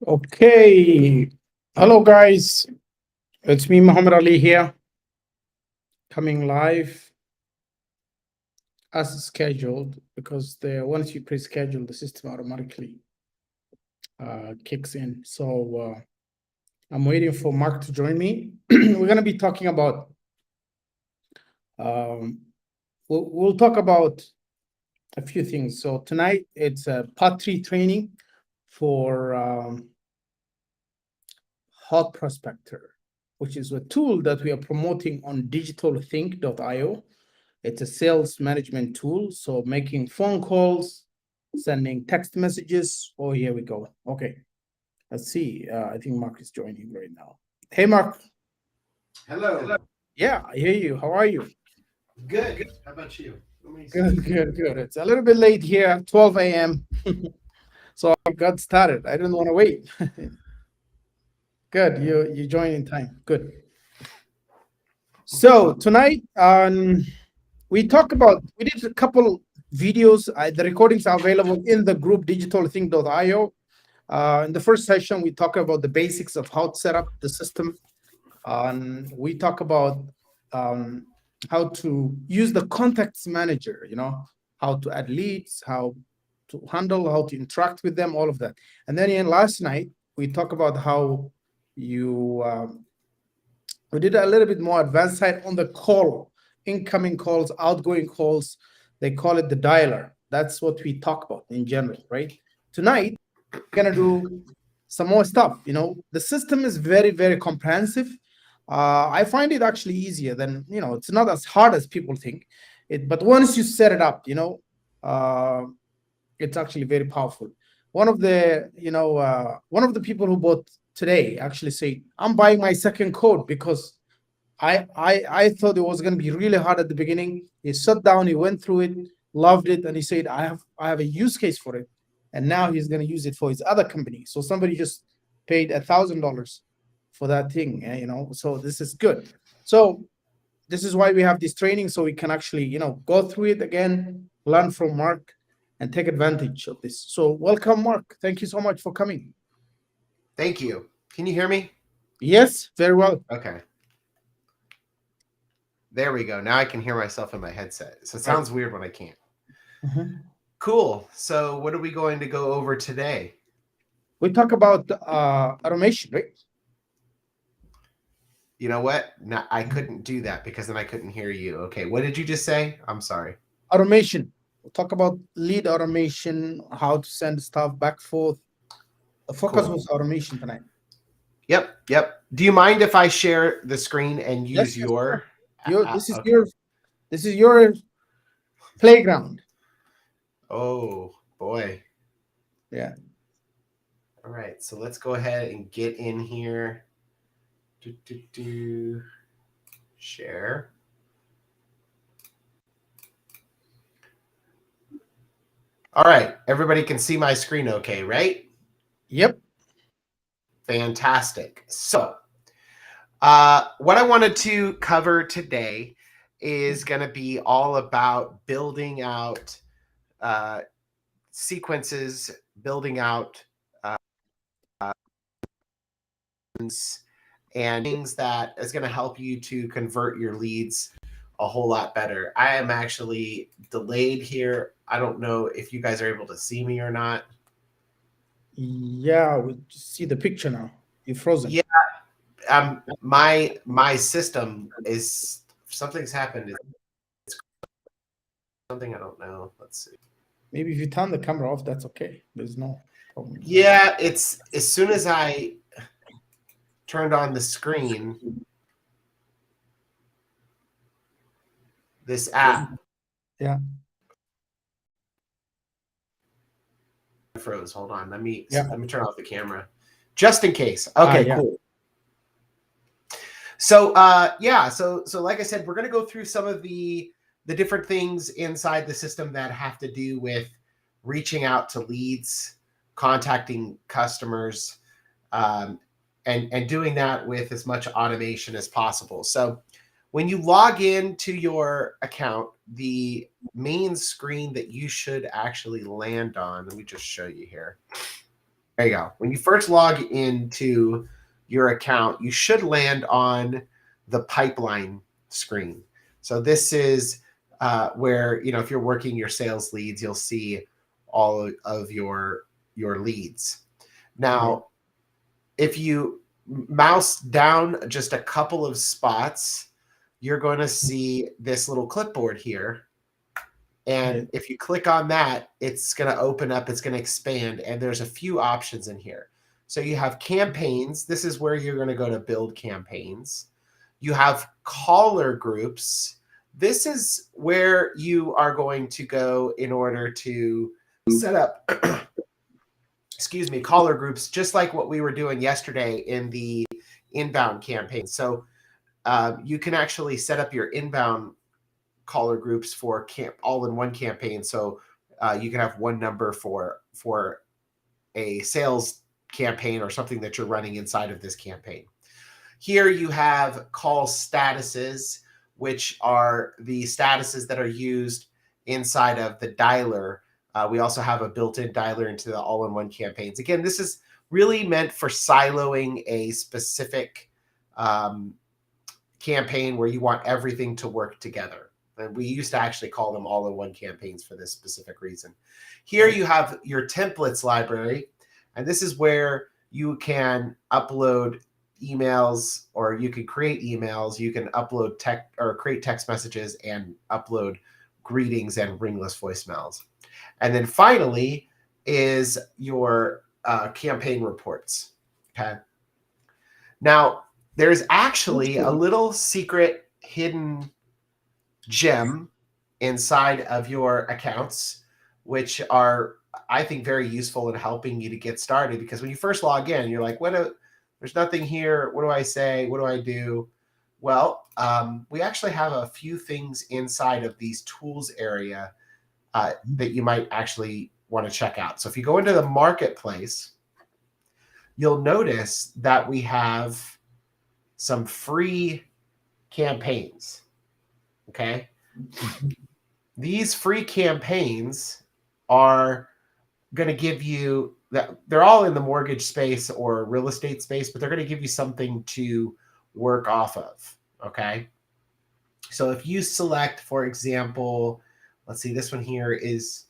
Okay. Hello, guys. It's me, Muhammad Ali, here, coming live as scheduled because once you pre-schedule, the system automatically kicks in. So I'm waiting for Mark to join me. We're going to be talking about, um, we'll talk about a few things. So tonight it's a part 3 training for Hot Prospector, which is a tool that we are promoting on digitalthink.io. It's a sales management tool. So making phone calls, sending text messages. Oh, here we go. Okay. Let's see. I think Mark is joining right now. Hey, Mark. Hello. Yeah, I hear you. How are you? Good. How about you? Let me see. Good, good, good. It's a little bit late here, 12 a.m. So I got started. I didn't want to wait. Good. You joined in time. Good. So tonight, we did a couple videos. The recordings are available in the group digitalthink.io. In the first session, we talk about the basics of how to set up the system. We talk about um, how to use the contacts manager, how to add leads, how to handle, how to interact with them, all of that. And then last night, we talk about how you we did a little bit more advanced side on the call, incoming calls, outgoing calls. They call it the dialer. That's what we talk about in general, right? Tonight, we're gonna do some more stuff. The system is very, very comprehensive. I find it actually easier than it's not as hard as people think. But once you set it up, uh, it's actually very powerful. One of the people who bought today actually said, "I'm buying my second code because I thought it was going to be really hard at the beginning." He sat down, he went through it, loved it, and he said, "I have a use case for it," and now he's going to use it for his other company. So somebody just paid $1,000 for that thing, So this is good. So this is why we have this training, so we can actually go through it again, learn from Mark, and take advantage of this. So welcome, Mark. Thank you so much for coming. Thank you. Can you hear me? Yes, very well. Okay. There we go. Now I can hear myself in my headset. So it Right. sounds weird when I can't. Mhm. Cool. So what are we going to go over today? We talk about automation, right? You know what? No, I couldn't do that because then I couldn't hear you. Okay. What did you just say? I'm sorry. Automation. We'll talk about lead automation, how to send stuff back forth. The focus Cool. was automation tonight. Yep. Yep. Do you mind if I share the screen and use Yes, yes, sure. your? Your this is Okay. your playground. Oh boy. Yeah. All right. So let's go ahead and get in here. Share. All right. Everybody can see my screen okay, right? Yep. Fantastic. So, what I wanted to cover today is going to be all about building out uh, sequences, building out and things that is going to help you to convert your leads a whole lot better. I am actually delayed here. I don't know if you guys are able to see me or not. Yeah, we see the picture now. You're frozen. Yeah, my system is something's happened. It's something I don't know. Let's see. Maybe if you turn the camera off, that's okay. There's no problem. Yeah, it's as soon as I turned on the screen, this app Yeah. froze. Hold on, let me Yeah. turn off the camera, just in case. Okay, Yeah. cool. So yeah, so like I said, we're gonna go through some of the different things inside the system that have to do with reaching out to leads, contacting customers, and doing that with as much automation as possible. So when you log into your account, the main screen that you should actually land on, let me just show you here. There you go. When you first log into your account, you should land on the pipeline screen. So this is where, you know, if you're working your sales leads, you'll see all of your leads. Now, if you mouse down just a couple of spots, you're going to see this little clipboard here. And if you click on that, it's going to open up, it's going to expand, and there's a few options in here. So you have campaigns. This is where you're going to go to build campaigns. You have caller groups. This is where you are going to go in order to set up excuse me, caller groups, just like what we were doing yesterday in the inbound campaign. So you can actually set up your inbound caller groups for all-in-one campaign. So you can have one number for a sales campaign or something that you're running inside of this campaign. Here you have call statuses, which are the statuses that are used inside of the dialer. We also have a built-in dialer into the all-in-one campaigns. Again, this is really meant for siloing a specific campaign where you want everything to work together. And we used to actually call them all-in-one campaigns for this specific reason. Here you have your templates library, and this is where you can upload emails, or you can create emails. You can upload create text messages and upload greetings and ringless voicemails. And then finally is your campaign reports. Okay. Now, there's actually a little secret hidden gem inside of your accounts, which are, I think, very useful in helping you to get started. Because when you first log in, you're like, there's nothing here. What do I say? What do I do? Well, we actually have a few things inside of these tools area that you might actually want to check out. So if you go into the marketplace, you'll notice that we have some free campaigns. Okay. These free campaigns are going to give you that. They're all in the mortgage space or real estate space, but they're going to give you something to work off of. Okay. So if you select, for example, let's see, this one here is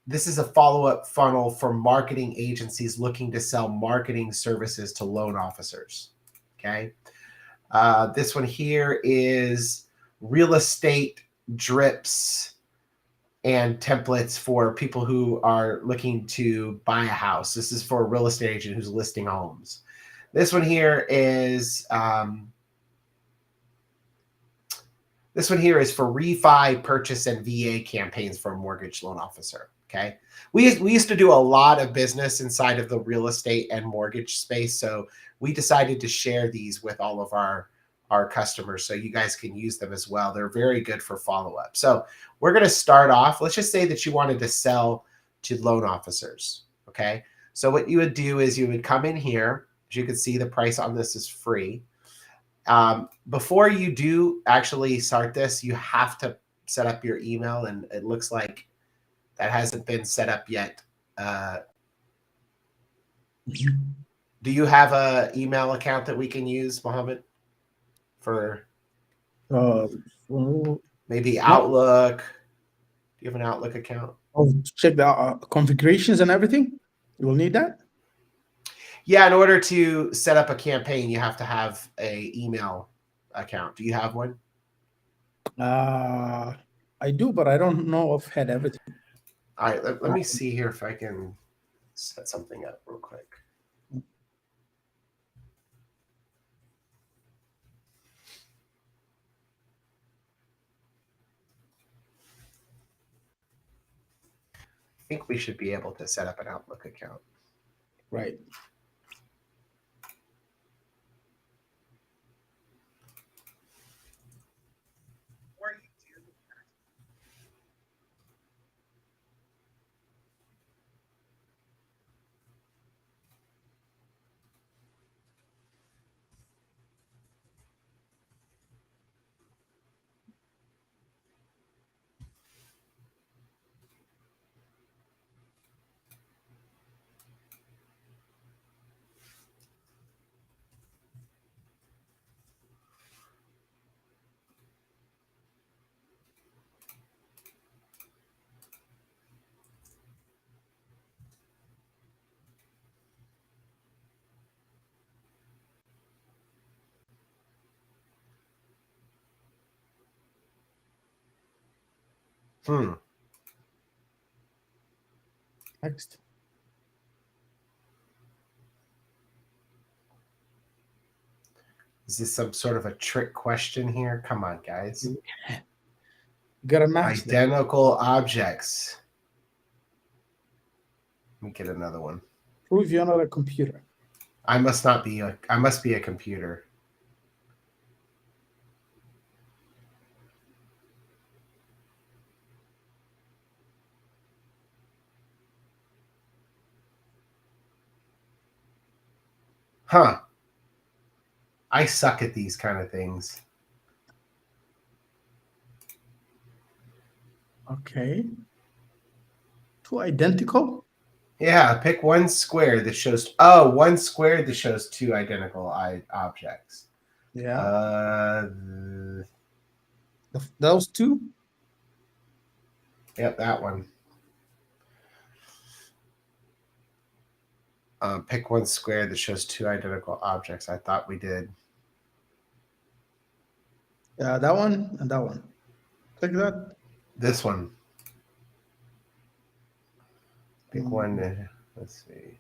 this is a follow-up funnel for marketing agencies looking to sell marketing services to loan officers. Okay. This one here is real estate drips and templates for people who are looking to buy a house. This is for a real estate agent who's listing homes. This one here is for refi, purchase, and VA campaigns for a mortgage loan officer. Okay. We used to do a lot of business inside of the real estate and mortgage space. So we decided to share these with all of our customers so you guys can use them as well. They're very good for follow-up. So we're going to start off. Let's just say that you wanted to sell to loan officers. Okay. So what you would do is you would come in here. As you can see, the price on this is free. Before you do actually start this, you have to set up your email, and it looks like that hasn't been set up yet. Do you have an email account that we can use, Mohammed, for maybe Outlook? Do you have an Outlook account? Check the configurations and everything. You will need that. Yeah, in order to set up a campaign, you have to have an email account. Do you have one? I do, but I don't know if I had everything. All right, let me see here if I can set something up real quick. I think we should be able to set up an Outlook account. Right. Next. Is this some sort of a trick question here? Come on, guys. Gotta match them. Identical objects. Let me get another one. Prove you're not a computer. I must be a computer. Huh. I suck at these kind of things. Okay. Two identical? Yeah, pick one square that shows. Oh, one square that shows two identical objects. Yeah. Those two? Yep, that one. Pick one square that shows two identical objects. I thought we did. Yeah, that one and that one. Click that. This one. Pick one. Let's see.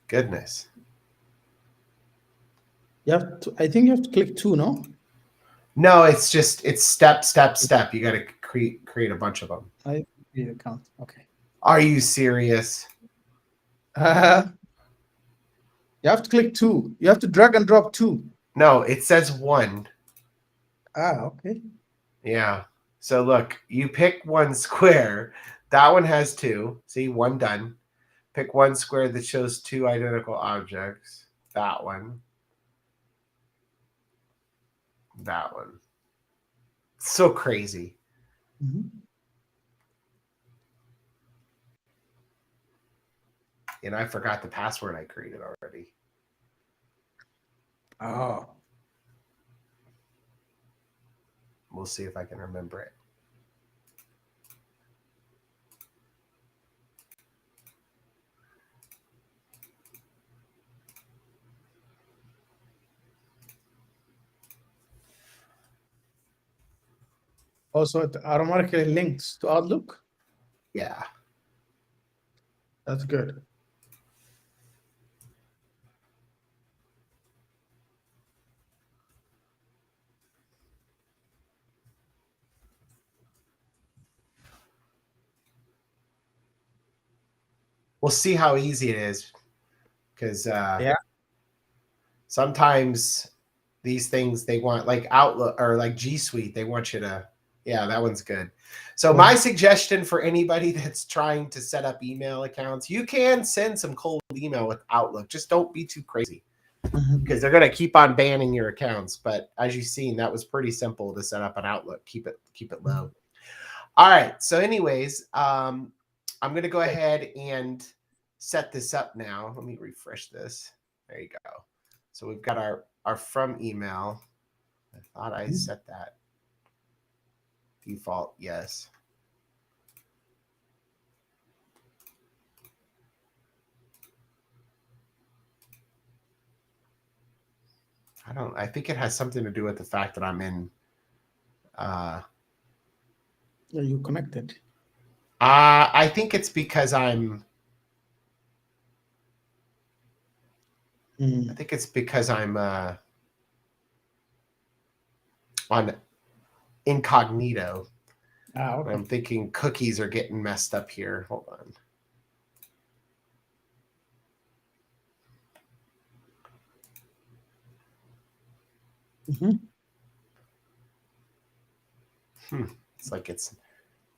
Goodness. You have to, I think you have to click two, no? No, it's step, step, step. You got to create a bunch of them. I read account. Okay. Are you serious? You have to click two. You have to drag and drop two. No, it says one. Okay. Yeah. So look, you pick one square. That one has two. See, one done. Pick one square that shows two identical objects. That one. That one. So crazy. Mm-hmm. And I forgot the password I created already. Oh. We'll see if I can remember it. Also, it automatically links to Outlook. Yeah. That's good. We'll see how easy it is. Because sometimes these things they want, like Outlook or like G Suite, they want you to, yeah, that one's good. So my suggestion for anybody that's trying to set up email accounts, you can send some cold email with Outlook. Just don't be too crazy because they're going to keep on banning your accounts. But as you've seen, that was pretty simple to set up an Outlook. Keep it low. All right. So anyways, I'm going to go ahead and set this up now. Let me refresh this. There you go. So we've got our from email. I thought I set that. Default, yes. I think it has something to do with the fact that I'm in. Are you connected? I think it's because I'm. I think it's because I'm on incognito. Okay. I'm thinking cookies are getting messed up here. Hold on. It's like it's.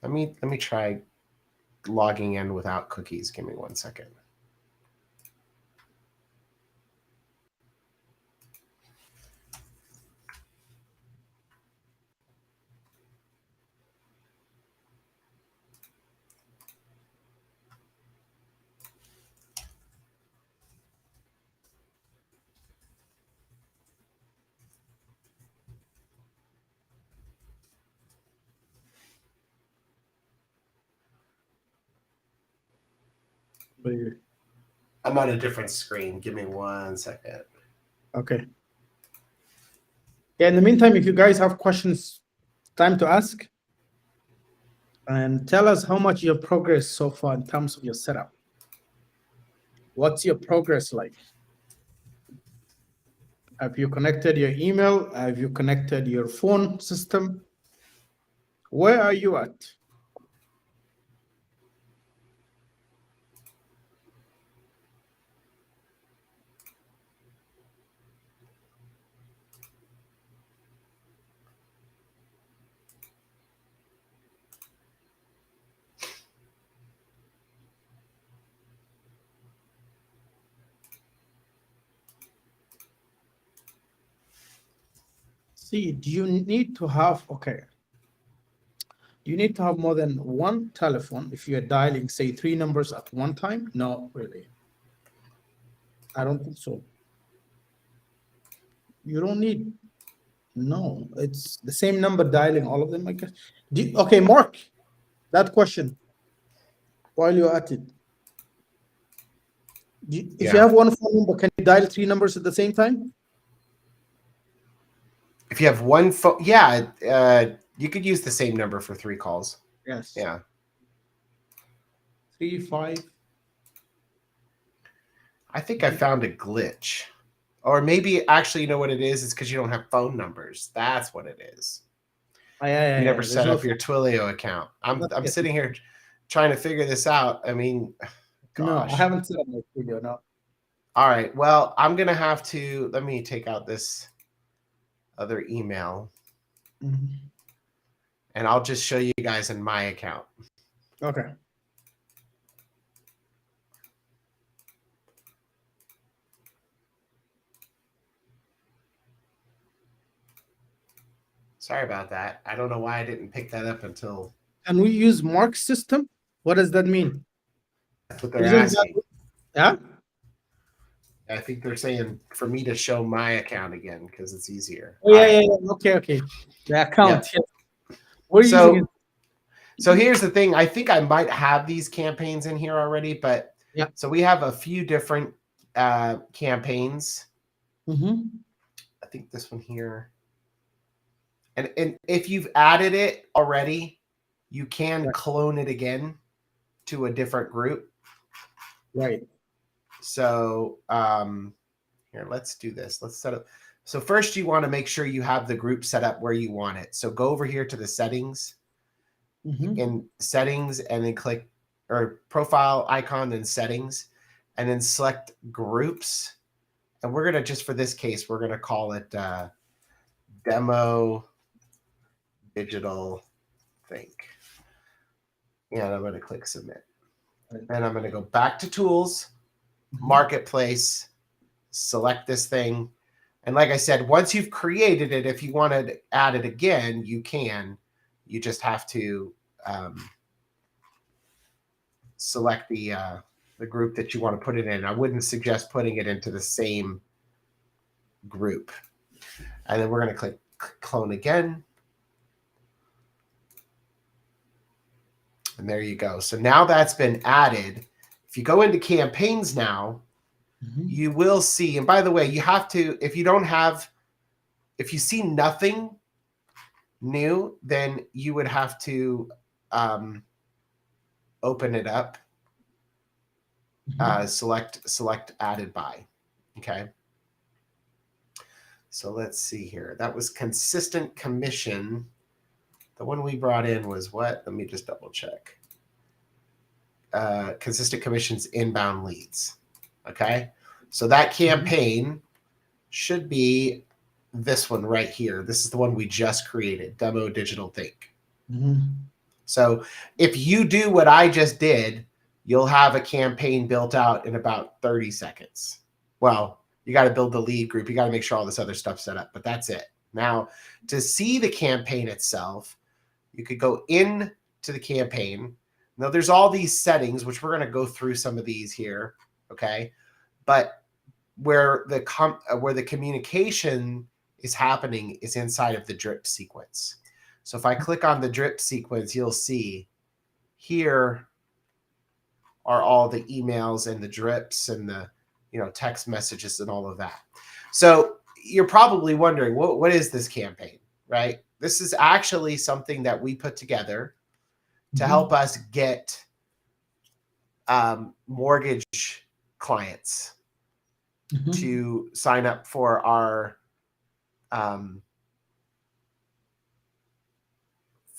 Let me try logging in without cookies. Give me 1 second. I'm on a different screen. Give me 1 second. Okay. Yeah, in the meantime, if you guys have questions, time to ask. and tell us how much your progress so far in terms of your setup. What's your progress like? Have you connected your email? Have you connected your phone system? Where are you at? See, do you need to have, okay, do you need to have more than one telephone if you're dialing, say, 3 numbers at one time? No, really. I don't think so. You don't need, no, it's the same number dialing all of them, I guess. Okay, Mark, that question while you're at it. If you Yeah. have one phone number, can you dial 3 numbers at the same time? If you have one phone, yeah, you could use the same number for 3 calls. Yes. Yeah. 3, 5. I think I found a glitch. Or maybe actually, you know what it is? It's because you don't have phone numbers. That's what it is. Yeah, You never there's set no up your Twilio account. I'm phone. sitting here trying to figure this out. I mean, No, I gosh. haven't set up my studio, no. All right. Well, I'm gonna have to let me take out this other email Mhm. and I'll just show you guys in my account. Okay. Sorry about that. I don't know why I didn't pick that up until Can we use Mark's system? What does that mean? that's what they're Isn't asking. Yeah? I think they're saying for me to show my account again because it's easier. Oh, yeah. Okay. The account. Yeah. Yeah. We're using it. So here's the thing. I think I might have these campaigns in here already, but Yeah. So we have a few different campaigns. Mm-hmm. I think this one here. And if you've added it already, you can Right. clone it again to a different group. Right. So here, let's do this. Let's set up. So first you want to make sure you have the group set up where you want it. So go over here to the settings, Mm-hmm. in settings, and then click or profile icon, then settings, and then select groups. And we're going to, just for this case, we're going to call it demo digital think. And I'm going to click submit. And I'm going to go back to tools, marketplace, select this thing. And like I said, once you've created it, if you want to add it again, you can. You just have to select the group that you want to put it in. I wouldn't suggest putting it into the same group. And then we're going to click clone again. And there you go. So now that's been added. If you go into campaigns now, you will see, and by the way, you have to, if you see nothing new, then you would have to open it up, select added by. Okay. So let's see here. That was consistent commission. The one we brought in was what? Let me just double check. Consistent commissions inbound leads. Okay. So that campaign should be this one right here. This is the one we just created, Demo Digital Think. So if you do what I just did, you'll have a campaign built out in about 30 seconds. Well, you got to build the lead group. You got to make sure all this other stuff's set up, but that's it. Now, to see the campaign itself, you could go in to the campaign. Now, there's all these settings, which we're going to go through some of these here, okay? But where the communication is happening is inside of the drip sequence. So if I click on the drip sequence, you'll see here are all the emails and the drips and the text messages and all of that. So you're probably wondering, what is this campaign, right? This is actually something that we put together to help us get mortgage clients to sign up for our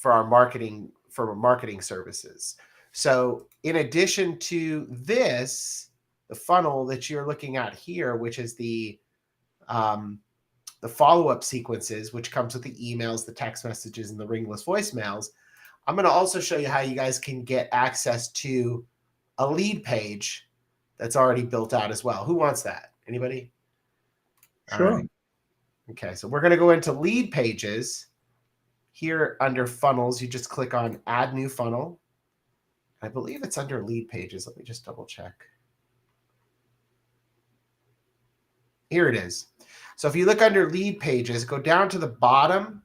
marketing services. So in addition to this, the funnel that you're looking at here, which is the follow-up sequences, which comes with the emails, the text messages, and the ringless voicemails, I'm going to also show you how you guys can get access to a lead page that's already built out as well. Who wants that? Anybody? Sure. All right. Okay, so we're going to go into lead pages. Here under funnels, you just click on add new funnel. I believe it's under lead pages. Let me just double check. Here it is. So if you look under lead pages, go down to the bottom.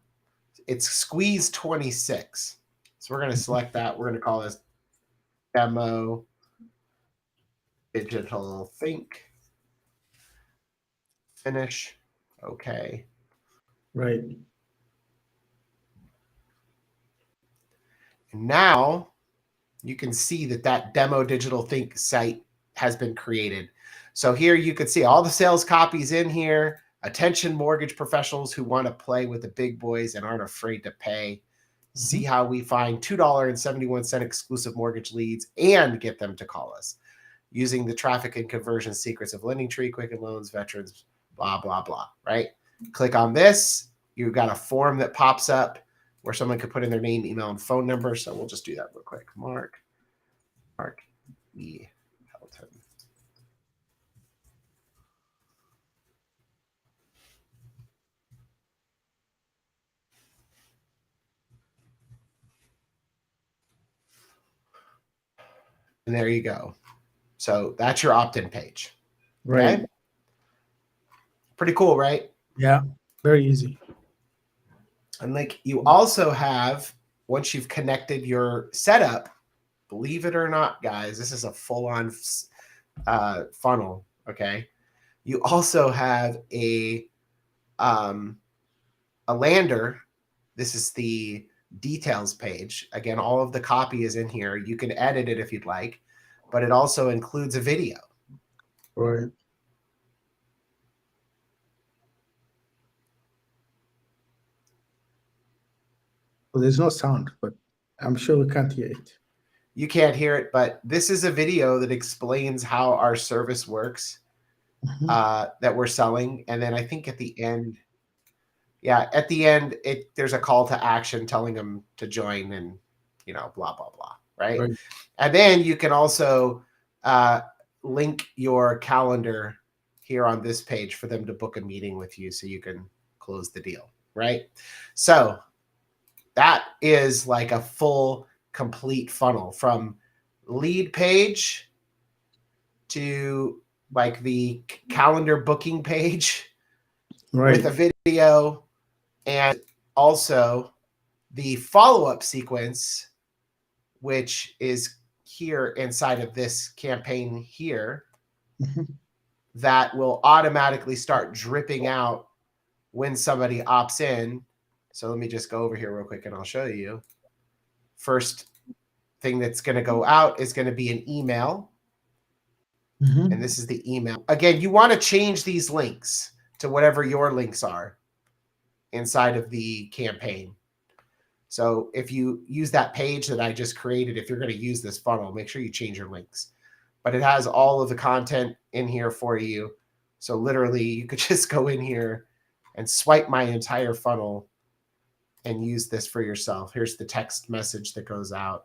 It's squeeze 26. So we're going to select that. We're going to call this demo digital think. Finish. Okay. Right. And now you can see that demo digital think site has been created. So here you can see all the sales copies in here. Attention mortgage professionals who want to play with the big boys and aren't afraid to pay. See how we find $2.71 exclusive mortgage leads and get them to call us using the traffic and conversion secrets of LendingTree, Quicken Loans, Veterans, blah, blah, blah, right? Click on this. You've got a form that pops up where someone could put in their name, email, and phone number. So we'll just do that real quick. Mark E. Helton. And there you go. So that's your opt-in page. Right. Okay? Pretty cool, right? Yeah. Very easy. And like you also have, once you've connected your setup, believe it or not, guys, this is a full-on funnel. Okay. You also have a lander. This is the details page. Again, all of the copy is in here. You can edit it if you'd like, but it also includes a video. Right. Well, there's no sound, but I'm sure we can't hear it. You can't hear it, but this is a video that explains how our service works that we're selling. And then I think at the end, at the end, there's a call to action telling them to join and, blah, blah, blah, right? And then you can also link your calendar here on this page for them to book a meeting with you so you can close the deal, right? So that is like a full, complete funnel from lead page to like the calendar booking page with a video, and also the follow-up sequence, which is here inside of this campaign here, that will automatically start dripping out when somebody opts in. So let me just go over here real quick and I'll show you. First thing that's going to go out is going to be an email. And this is the email. Again, you want to change these links to whatever your links are inside of the campaign. So if you use that page that I just created, if you're going to use this funnel, make sure you change your links. But it has all of the content in here for you. So literally, you could just go in here and swipe my entire funnel and use this for yourself. Here's the text message that goes out.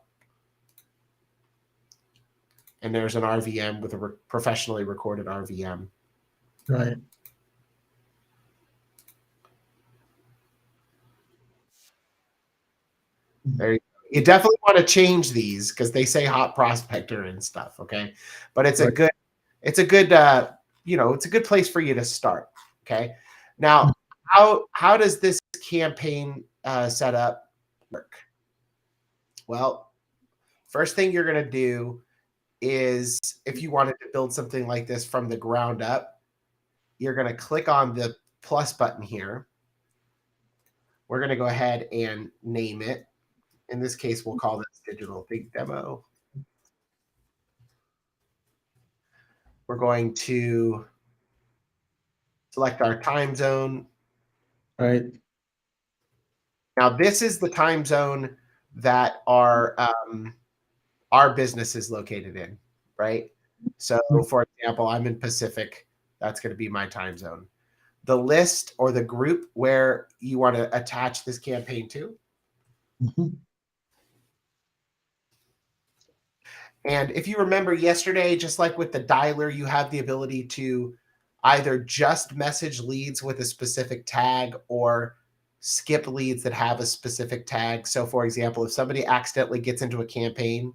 And there's an RVM with a professionally recorded RVM. Right. There you definitely want to change these because they say hot prospector and stuff. Okay. But it's a good, it's a good place for you to start. Okay. Now, how does this campaign setup work? Well, first thing you're going to do is, if you wanted to build something like this from the ground up, you're going to click on the plus button here. We're going to go ahead and name it. In this case, we'll call this Digital Think demo. We're going to select our time zone. Right. Now, this is the time zone that our business is located in, right? So, for example, I'm in Pacific. That's going to be my time zone. The list or the group where you want to attach this campaign to. And if you remember yesterday, just like with the dialer, you have the ability to either just message leads with a specific tag or skip leads that have a specific tag. So for example, if somebody accidentally gets into a campaign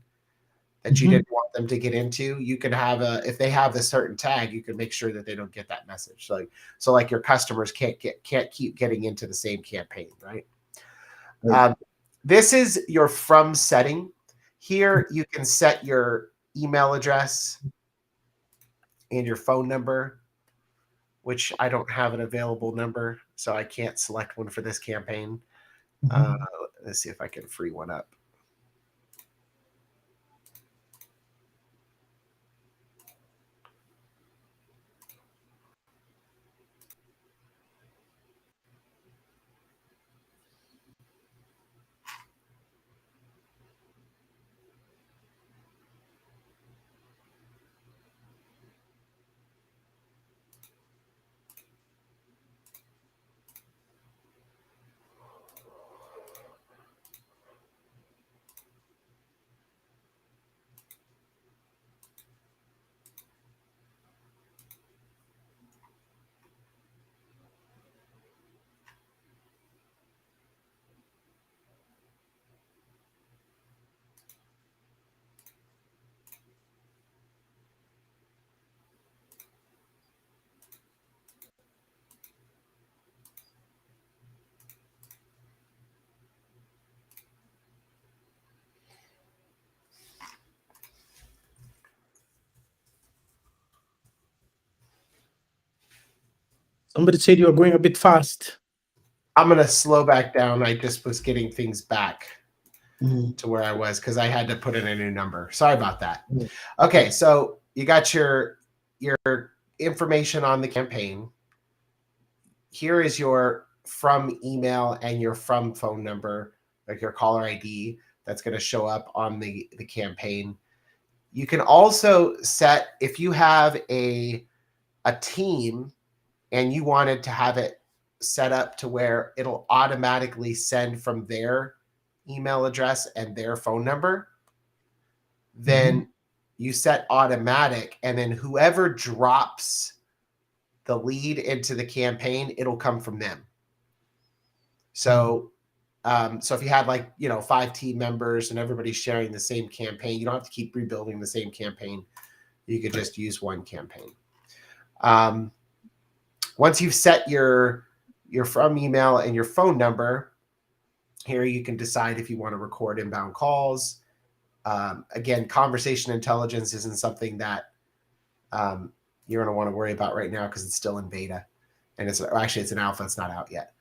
that you didn't want them to get into, you can have if they have a certain tag, you can make sure that they don't get that message. So like your customers can't keep getting into the same campaign, right? This is your from setting. Here you can set your email address and your phone number, which I don't have an available number, so I can't select one for this campaign. Let's see if I can free one up. Somebody said you are going a bit fast. I'm going to slow back down. I just was getting things back to where I was because I had to put in a new number. Sorry about that. Okay, so you got your information on the campaign. Here is your from email and your from phone number, like your caller ID that's going to show up on the campaign. You can also set, if you have a team and you wanted to have it set up to where it'll automatically send from their email address and their phone number, then you set automatic, and then whoever drops the lead into the campaign, it'll come from them. So, so if you had 5 team members and everybody's sharing the same campaign, you don't have to keep rebuilding the same campaign. You could just use one campaign. Once you've set your from email and your phone number, here you can decide if you want to record inbound calls. Again, conversation intelligence isn't something that you're going to want to worry about right now because it's still in beta, and it's an alpha. It's not out yet.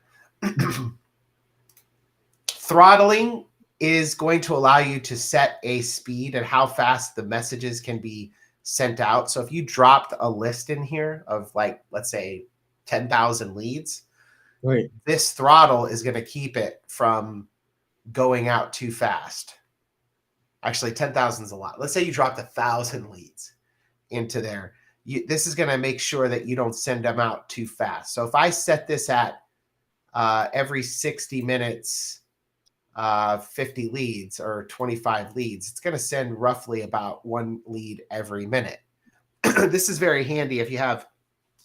Throttling is going to allow you to set a speed and how fast the messages can be sent out. So if you dropped a list in here of let's say 10,000 leads, right, this throttle is going to keep it from going out too fast. Actually, 10,000 is a lot. Let's say you dropped 1,000 leads into there. This is going to make sure that you don't send them out too fast. So if I set this at every 60 minutes, 50 leads or 25 leads, it's going to send roughly about 1 lead every minute. This is very handy if you have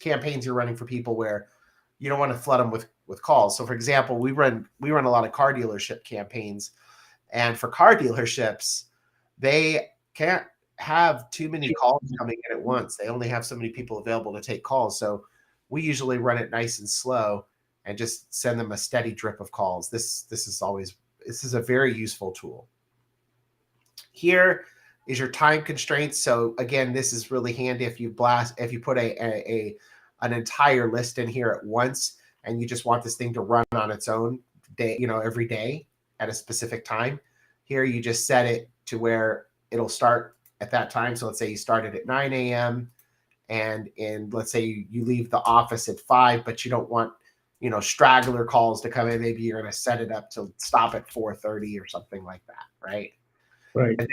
campaigns you're running for people where you don't want to flood them with calls. So for example, we run a lot of car dealership campaigns, and for car dealerships, they can't have too many calls coming in at once. They only have so many people available to take calls. So we usually run it nice and slow and just send them a steady drip of calls. This is a very useful tool. Here is your time constraints. So again, this is really handy if you put an entire list in here at once and you just want this thing to run on its own day, every day at a specific time. Here you just set it to where it'll start at that time. So let's say you started at 9 a.m. and let's say you leave the office at 5, but you don't want, straggler calls to come in. Maybe you're going to set it up to stop at 4:30 or something like that, right? Right. And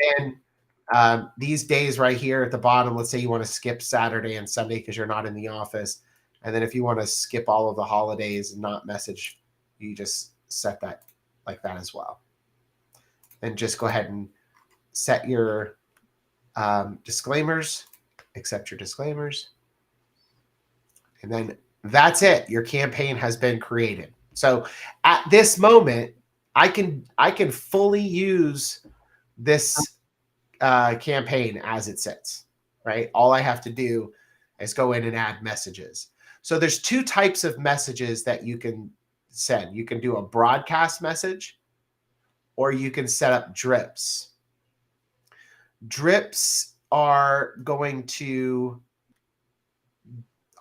then these days right here at the bottom, let's say you want to skip Saturday and Sunday because you're not in the office. And then if you want to skip all of the holidays and not message, you just set that like that as well. And just go ahead and set your disclaimers, accept your disclaimers. And then that's it. Your campaign has been created. So at this moment, I can fully use this campaign as it sits, right? All I have to do is go in and add messages. So there's two types of messages that you can send. You can do a broadcast message, or you can set up drips. Drips are going to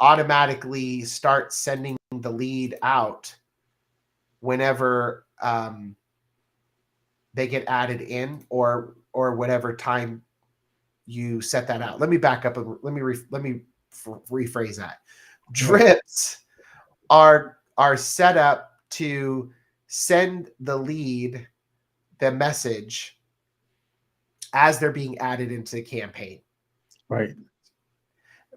automatically start sending the lead out whenever they get added in, or whatever time you set that out. Let me back up and let me rephrase that. Drips are set up to send the lead the message as they're being added into the campaign. Right.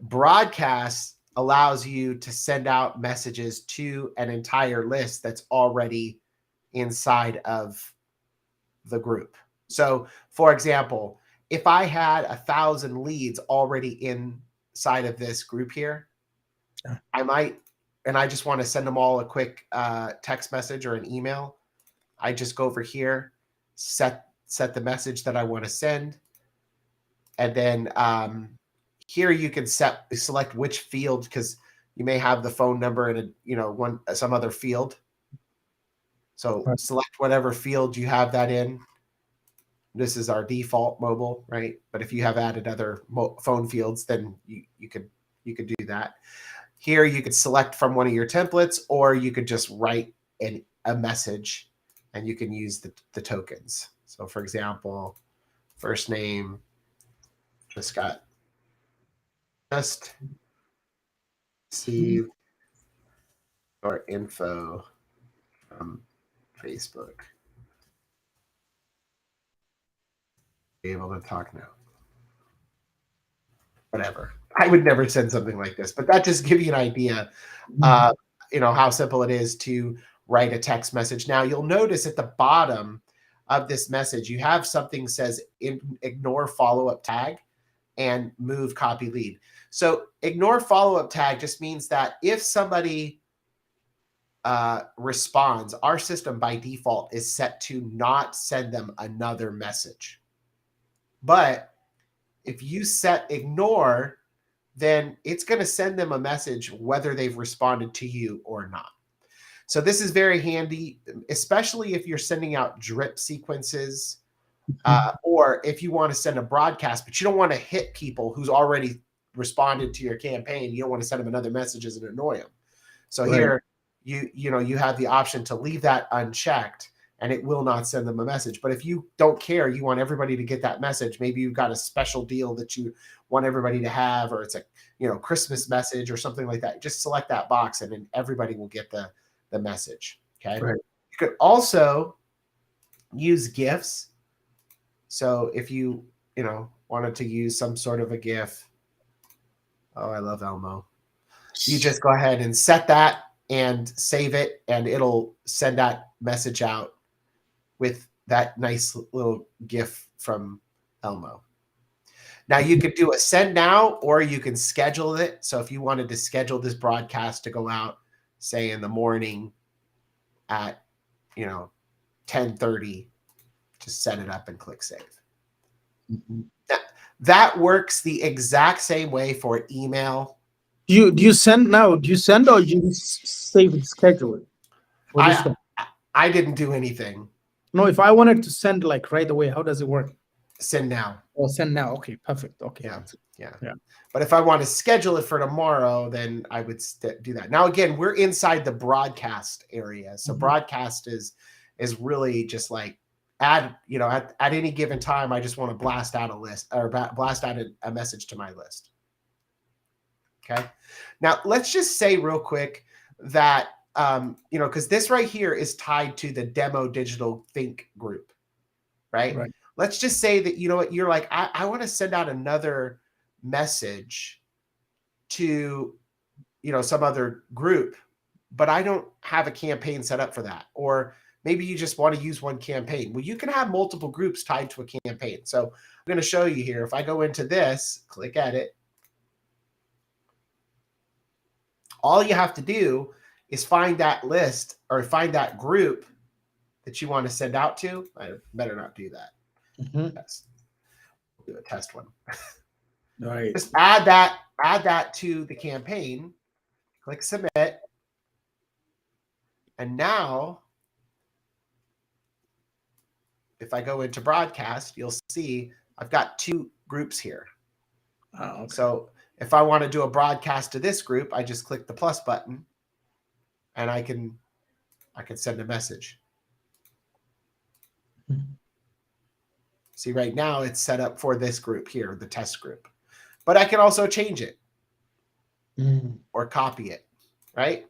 Broadcast allows you to send out messages to an entire list that's already inside of the group. So, for example, if I had 1,000 leads already inside of this group here, I might, and I just want to send them all a quick text message or an email. I just go over here, set the message that I want to send, and then here you can select which field, because you may have the phone number in some other field. So select whatever field you have that in. This is our default mobile, right? But if you have added other phone fields, then you could do that. Here you could select from one of your templates, or you could just write a message, and you can use the tokens. So for example, first name, just receive or info from Facebook. Be able to talk now. Whatever. I would never send something like this, but that just gives you an idea, how simple it is to write a text message. Now you'll notice at the bottom of this message, you have something says ignore follow-up tag and move copy lead. So ignore follow-up tag just means that if somebody responds, our system by default is set to not send them another message. But if you set ignore, then it's going to send them a message whether they've responded to you or not. So this is very handy, especially if you're sending out drip sequences, or if you want to send a broadcast, but you don't want to hit people who's already responded to your campaign. You don't want to send them another messages and annoy them. So here, you have the option to leave that unchecked, and it will not send them a message. But if you don't care, you want everybody to get that message. Maybe you've got a special deal that you want everybody to have, or it's a Christmas message or something like that. Just select that box, and then everybody will get the message. Okay. Right. You could also use GIFs. So if you wanted to use some sort of a GIF, oh, I love Elmo. You just go ahead and set that and save it, and it'll send that message out with that nice little GIF from Elmo. Now you could do a send now, or you can schedule it. So if you wanted to schedule this broadcast to go out, say in the morning at 10:30, just set it up and click save. That works the exact same way for email. Do you send now? Do you send, or you save and schedule it? I didn't do anything. No, if I wanted to send like right away, how does it work? Send now. Oh, send now. Okay, perfect. Okay. Yeah. But if I want to schedule it for tomorrow, then I would do that. Now, again, we're inside the broadcast area. So broadcast is really just like add, at any given time, I just want to blast out a list or blast out a message to my list. Okay. Now let's just say real quick that, because this right here is tied to the demo digital think group, right? Let's just say that, you're like, I want to send out another message to, some other group, but I don't have a campaign set up for that. Or maybe you just want to use one campaign. Well, you can have multiple groups tied to a campaign. So I'm going to show you here. If I go into this, click edit, all you have to do is find that list or find that group that you want to send out to. I better not do that. Test. Do a test one. Right. Just add that to the campaign. Click submit. And now, if I go into broadcast, you'll see I've got 2 groups here. Oh, okay. So if I want to do a broadcast to this group, I just click the plus button and I can send a message. See, right now it's set up for this group here, the test group. But I can also change it or copy it, right?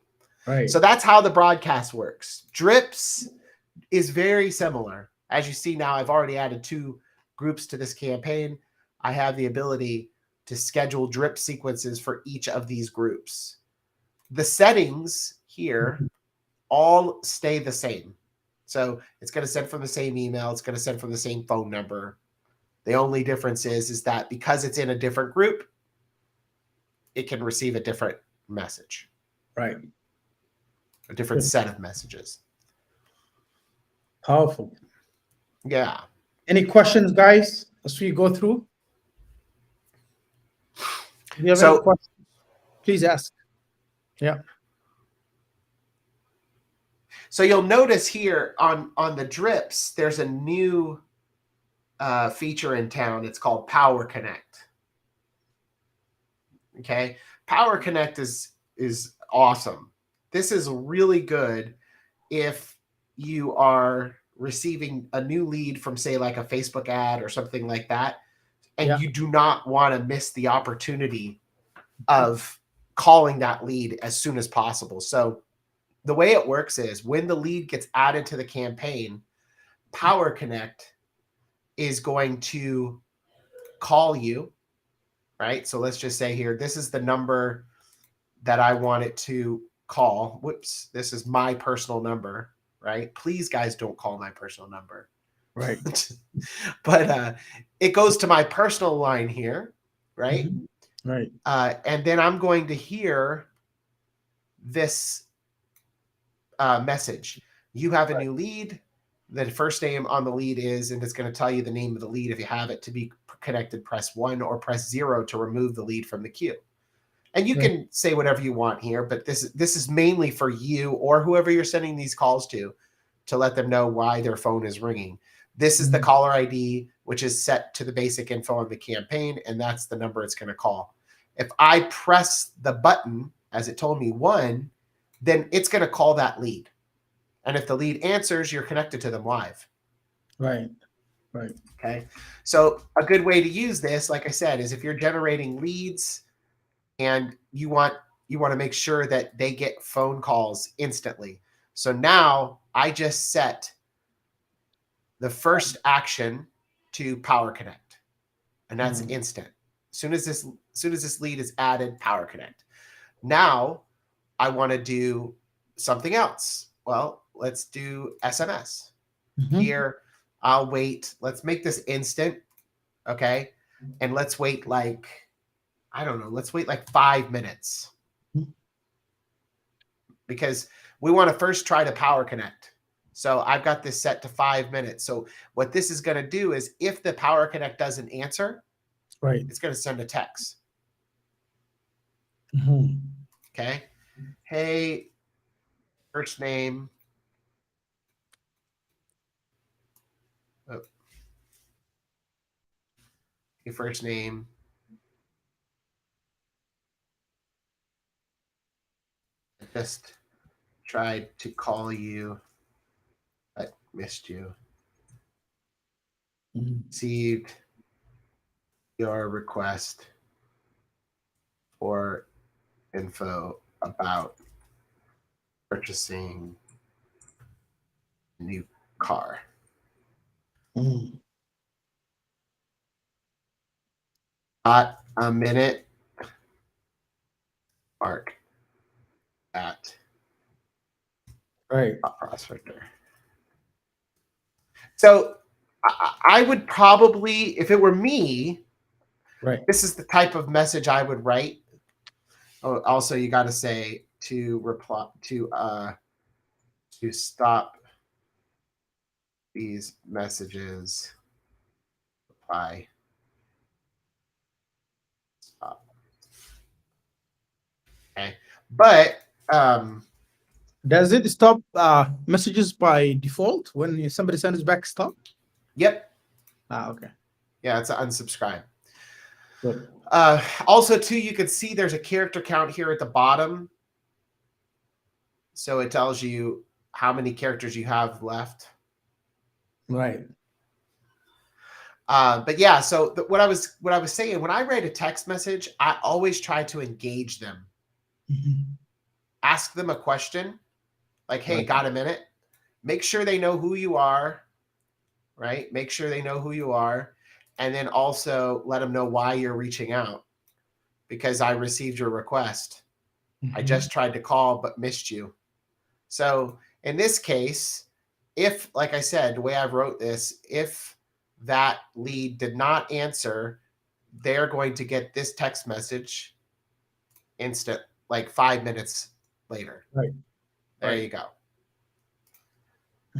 Right. So that's how the broadcast works. Drips is very similar. As you see now, I've already added 2 groups to this campaign. I have the ability to schedule drip sequences for each of these groups. The settings here all stay the same. So it's going to send from the same email. It's going to send from the same phone number. The only difference is that because it's in a different group, it can receive a different message. Right. A different set of messages. Powerful. Yeah. Any questions, guys, as we go through? If you have any questions, please ask. Yeah. So you'll notice here on the drips, there's a new feature in town. It's called Power Connect. Okay. Power Connect is awesome. This is really good if you are receiving a new lead from, say, like a Facebook ad or something like that, and you do not want to miss the opportunity of calling that lead as soon as possible. So the way it works is when the lead gets added to the campaign, Power Connect is going to call you, right? So let's just say here, this is the number that I want it to call. Whoops, this is my personal number, right? Please, guys, don't call my personal number. Right. But it goes to my personal line here, right? Right. And then I'm going to hear this message. You have a new lead. The first name on the lead is, and it's going to tell you the name of the lead. If you have it to be connected, press 1 or press 0 to remove the lead from the queue. And you can say whatever you want here, but this is mainly for you or whoever you're sending these calls to let them know why their phone is ringing. This is the caller ID, which is set to the basic info on the campaign, and that's the number it's going to call. If I press the button, as it told me 1, then it's going to call that lead. And if the lead answers, you're connected to them live. Right. Right. Okay. So a good way to use this, like I said, is if you're generating leads and you want to make sure that they get phone calls instantly. So now I just set the first action to Power Connect, and that's instant. As soon as this lead is added, Power Connect. Now I want to do something else. Well, let's do SMS. Here, I'll wait. Let's make this instant. Okay. And let's wait like, I don't know, let's wait like 5 minutes. Because we want to first try to Power Connect. So I've got this set to 5 minutes. So what this is going to do is if the Power Connect doesn't answer, right, it's going to send a text. Mhm. Okay. Hey, first name. Oh. Your first name. I just tried to call you, but missed you. Received your request for info about purchasing a new car. Got a minute, Mark, at Right. Prospector. So I would probably, if it were me, Right. this is the type of message I would write. Oh, also, you got to say to reply to stop these messages. Reply. Stop. Okay, but Does it stop messages by default when somebody sends back stop? yep, Okay. yeah, it's an unsubscribe. Good. Also, too, you can see there's a character count here at the bottom. So it tells you how many characters you have left. Right. But yeah, so what I was saying, when I write a text message, I always try to engage them. Ask them a question like, hey, Right. got a minute? Make sure they know who you are, right? Make sure they know who you are. And then also let them know why you're reaching out, because I received your request. I just tried to call but missed you. So in this case, if, like I said, the way I wrote this, if that lead did not answer, they're going to get this text message instant, like 5 minutes later. Right. There Right. you go.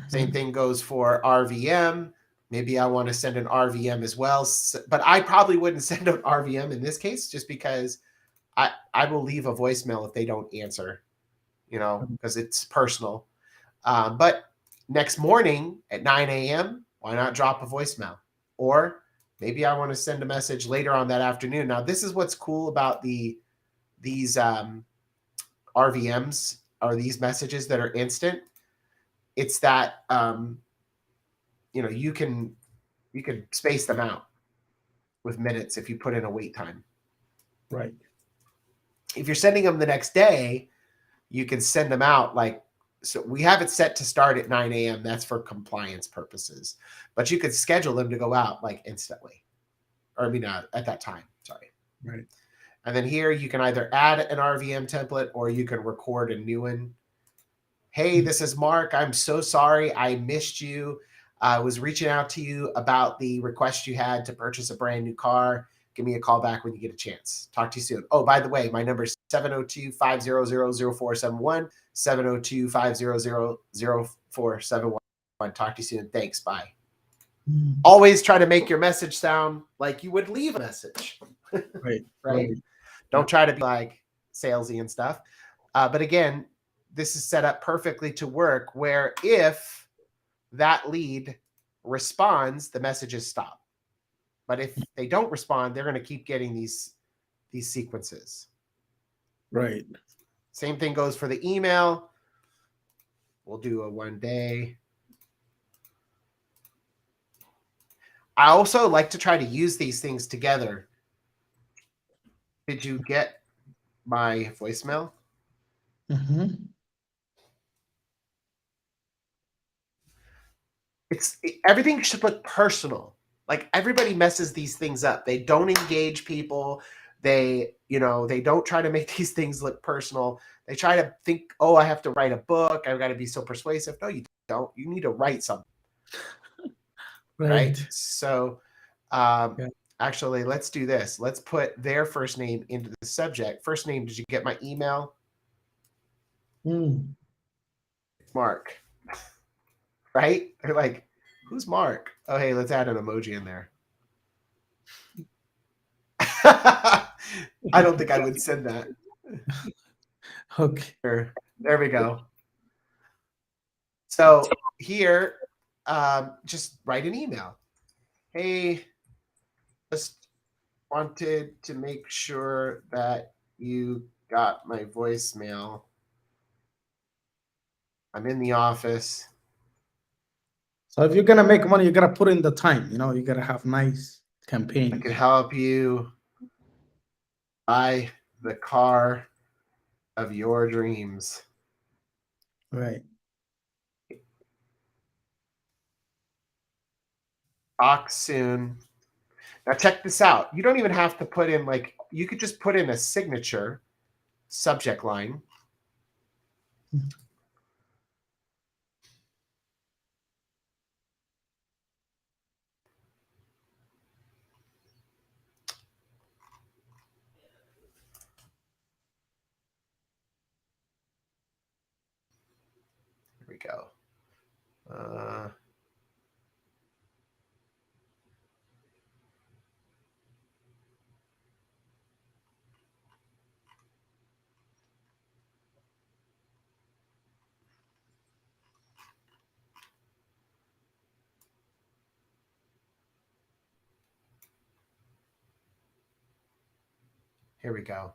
Same thing goes for RVM. Maybe I want to send an RVM as well, but I probably wouldn't send an RVM in this case, just because I will leave a voicemail if they don't answer, because it's personal. But next morning at 9 a.m., why not drop a voicemail? Or maybe I want to send a message later on that afternoon. Now, this is what's cool about these RVMs, or these messages that are instant. It's that you can space them out with minutes if you put in a wait time. Right. If you're sending them the next day, you can send them out so we have it set to start at 9 a.m. That's for compliance purposes. But you could schedule them to go out instantly. Or at that time. Sorry. Right. And then here you can either add an RVM template or you can record a new one. Hey, this is Mark. I'm so sorry I missed you. I was reaching out to you about the request you had to purchase a brand new car. Give me a call back when you get a chance. Talk to you soon. Oh, by the way, my number is 702-500-0471, 702-500-0471. Talk to you soon. Thanks. Bye. Always try to make your message sound like you would leave a message. Right. Right? Don't try to be salesy and stuff. But again, this is set up perfectly to work where if that lead responds, the messages stop. But if they don't respond, they're going to keep getting these sequences. Right. Same thing goes for the email. We'll do a 1 day. I also like to try to use these things together. Did you get my voicemail? Everything should look personal. Like, everybody messes these things up. They don't engage people. They don't try to make these things look personal. They try to think, oh, I have to write a book. I've got to be so persuasive. No, you don't. You need to write something. Right? So actually, let's do this. Let's put their first name into the subject. First name, did you get my email? Mark. Right? They're like, who's Mark? Oh, hey, let's add an emoji in there. I don't think I would send that. Okay. There we go. So here, just write an email. Hey, just wanted to make sure that you got my voicemail. I'm in the office. So if you're gonna make money, you gotta put in the time. You gotta have nice I can campaigns. help you buy the car of your dreams. Right. Talk soon. Now check this out. You don't even have to put in you could just put in a signature subject line. Here we go. Here we go.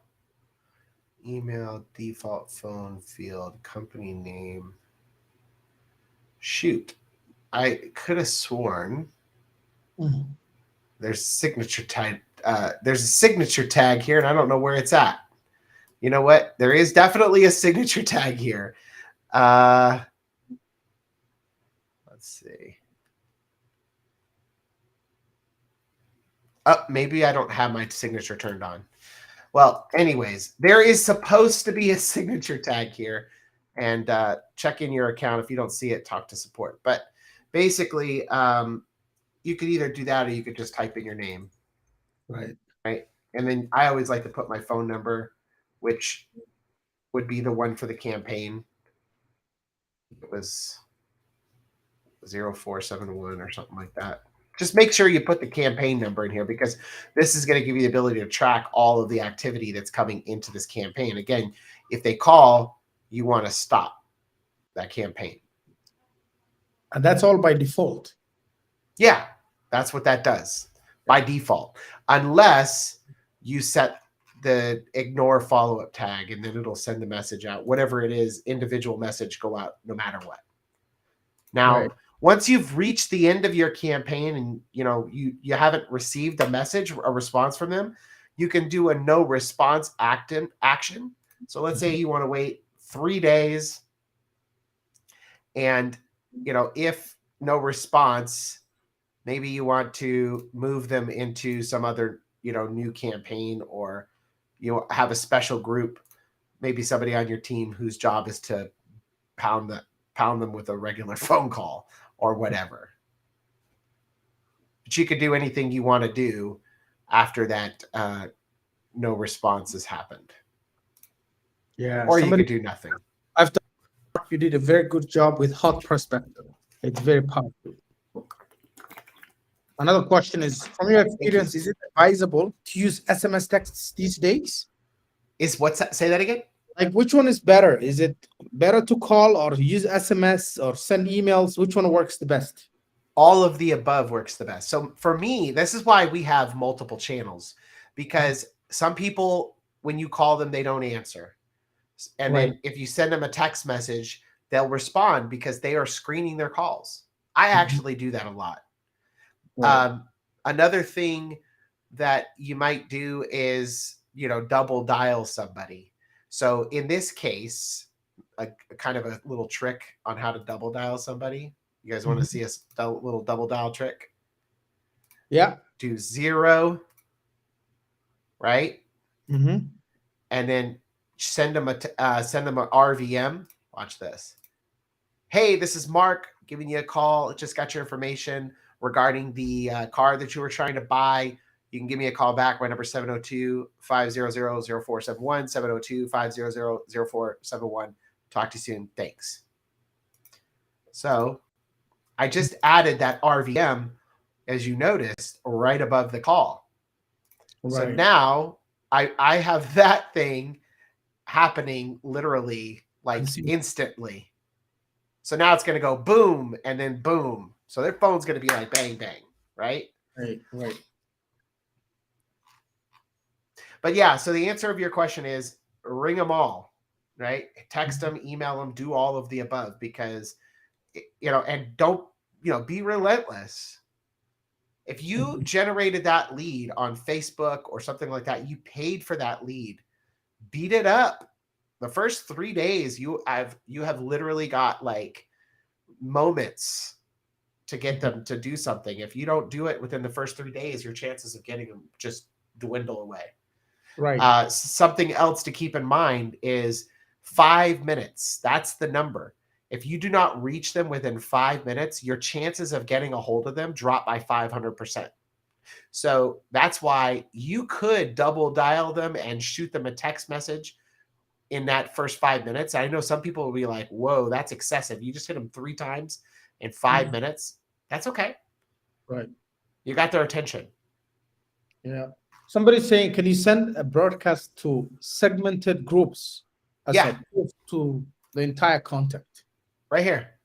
Email, default phone field, company name. Shoot. I could have sworn there's signature tag. There's a signature tag here, and I don't know where it's at. You know what? There is definitely a signature tag here. Let's see. Oh, maybe I don't have my signature turned on. Well, anyways, there is supposed to be a signature tag here, and check in your account. If you don't see it, talk to support. But basically, you could either do that or you could just type in your name. Right. Right. And then I always like to put my phone number, which would be the one for the campaign. It was 0471 or something like that. Just make sure you put the campaign number in here because this is going to give you the ability to track all of the activity that's coming into this campaign. Again, if they call, you want to stop that campaign. And that's all by default. Yeah, that's what that does by default, unless you set the ignore follow-up tag and then it'll send the message out. Whatever it is, individual message go out no matter what. Now, right. Once you've reached the end of your campaign and you haven't received a message, a response from them, you can do a no response action. So let's say you want to wait 3 days, and if no response, maybe you want to move them into some other new campaign, or you have a special group, maybe somebody on your team whose job is to pound them with a regular phone call or whatever. But you could do anything you want to do after that no response has happened. Yeah. Or you could do nothing. You did a very good job with Hot Prospector. It's very powerful. Another question is, from your experience, is it advisable to use SMS texts these days? Say that again? Like, which one is better? Is it better to call or use SMS or send emails? Which one works the best? All of the above works the best. So for me, this is why we have multiple channels, because some people, when you call them, they don't answer. And then if you send them a text message, they'll respond because they are screening their calls. I actually do that a lot. Right. Another thing that you might do is, double dial somebody. So in this case, a kind of a little trick on how to double dial somebody. You guys want to see a little double dial trick? Yeah. Do 0, right? Mm-hmm. And then send them a RVM. Watch this. Hey, this is Mark giving you a call. Just got your information regarding the car that you were trying to buy. You can give me a call back. My number is 702-500-0471, 702-500-0471. Talk to you soon. Thanks. So I just added that RVM, as you noticed, right above the call. Right. So now I have that thing happening literally like instantly. So now it's going to go boom and then boom. So their phone's going to be like bang, bang, right? Right. But yeah, so the answer of your question is ring them all, right? Text them, email them, do all of the above, because, and don't be relentless. If you generated that lead on Facebook or something like that, you paid for that lead, beat it up. The first 3 days, you have literally got like moments to get them to do something. If you don't do it within the first 3 days, your chances of getting them just dwindle away. Right. Something else to keep in mind is 5 minutes. That's the number. If you do not reach them within 5 minutes, your chances of getting a hold of them drop by 500%. So that's why you could double dial them and shoot them a text message in that first 5 minutes. I know some people will be like, whoa, that's excessive. You just hit them 3 times in 5 minutes. That's okay. Right. You got their attention. Yeah. Somebody's saying, can you send a broadcast to segmented groups as Yeah. opposed to the entire contact? Right here.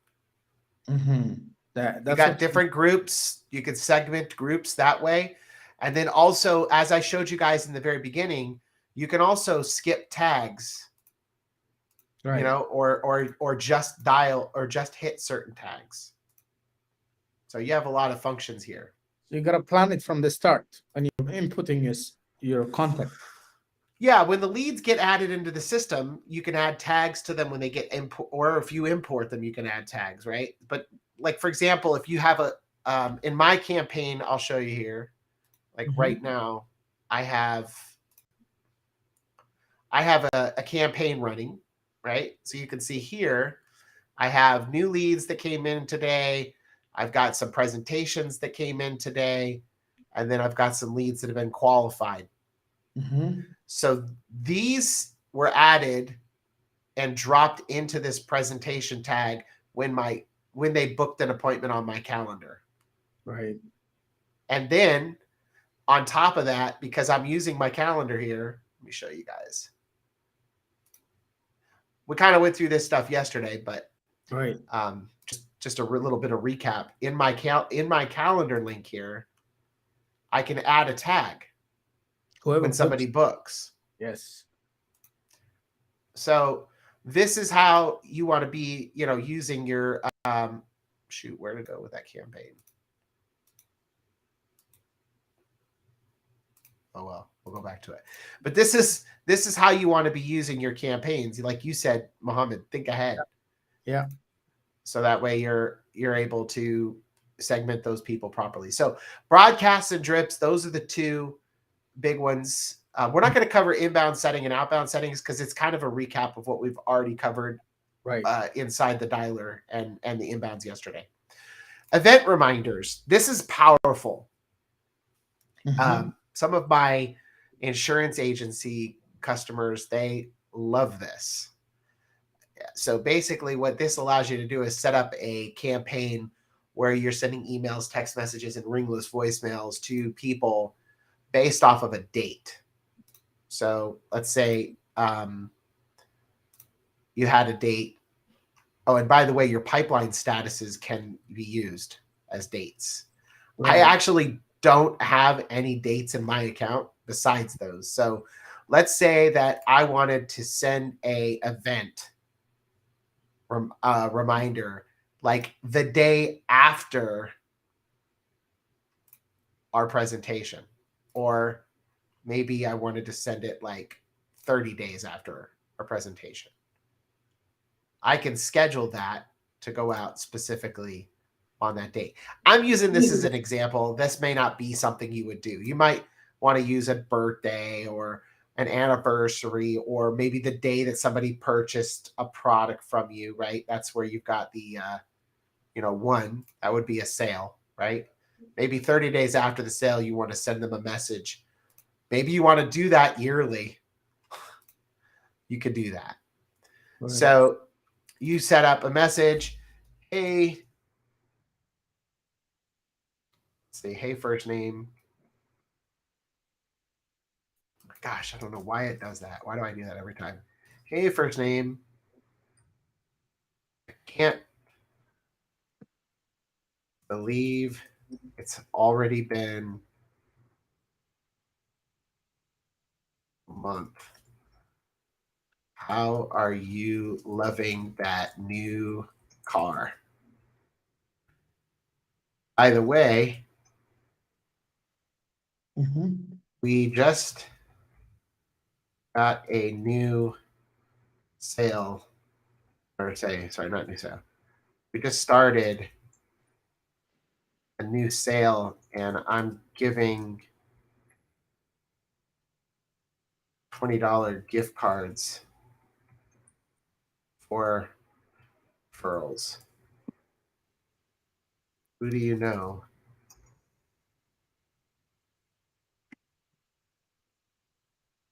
That's You got different groups. You can segment groups that way. And then also, as I showed you guys in the very beginning, you can also skip tags, right. or just dial or just hit certain tags. So you have a lot of functions here. So you got to plan it from the start when you're inputting your contact. Yeah, when the leads get added into the system, you can add tags to them when they get import, or if you import them, you can add tags, right? But like, for example, if you have in my campaign, I'll show you here, like right now, I have a campaign running, right? So you can see here, I have new leads that came in today. I've got some presentations that came in today, and then I've got some leads that have been qualified. So these were added and dropped into this presentation tag when they booked an appointment on my calendar. Right. And then on top of that, because I'm using my calendar here, let me show you guys. We kind of went through this stuff yesterday, but right. Just a little bit of recap. In my calendar link here, I can add a tag when somebody books. Yes. So this is how you want to be, using your shoot, where to go with that campaign. Oh well, we'll go back to it. But this is how you want to be using your campaigns. Like you said, Mohammed, think ahead. Yeah. So that way you're able to segment those people properly. So broadcasts and drips, those are the two big ones. We're not going to cover inbound setting and outbound settings because it's kind of a recap of what we've already covered inside the dialer and the inbounds yesterday. Event reminders. This is powerful. Some of my insurance agency customers, they love this. So basically what this allows you to do is set up a campaign where you're sending emails, text messages, and ringless voicemails to people based off of a date. So let's say you had a date. Oh, and by the way, your pipeline statuses can be used as dates. Right. I actually don't have any dates in my account besides those. So let's say that I wanted to send a event reminder like the day after our presentation, or maybe I wanted to send it like 30 days after our presentation. I can schedule that to go out specifically on that date. I'm using this as an example. This may not be something you would do. You might want to use a birthday or an anniversary, or maybe the day that somebody purchased a product from you, right? That's where you've got the, one, that would be a sale, right? Maybe 30 days after the sale, you want to send them a message. Maybe you want to do that yearly. You could do that. Right. So you set up a message. Hey, say, hey, first name. Gosh, I don't know why it does that. Why do I do that every time? Hey, first name. I can't believe it's already been a month. How are you loving that new car? Either way, Mm-hmm. we just got a new sale, or sorry, not new sale. We just started a new sale, and I'm giving $20 gift cards for referrals. Who do you know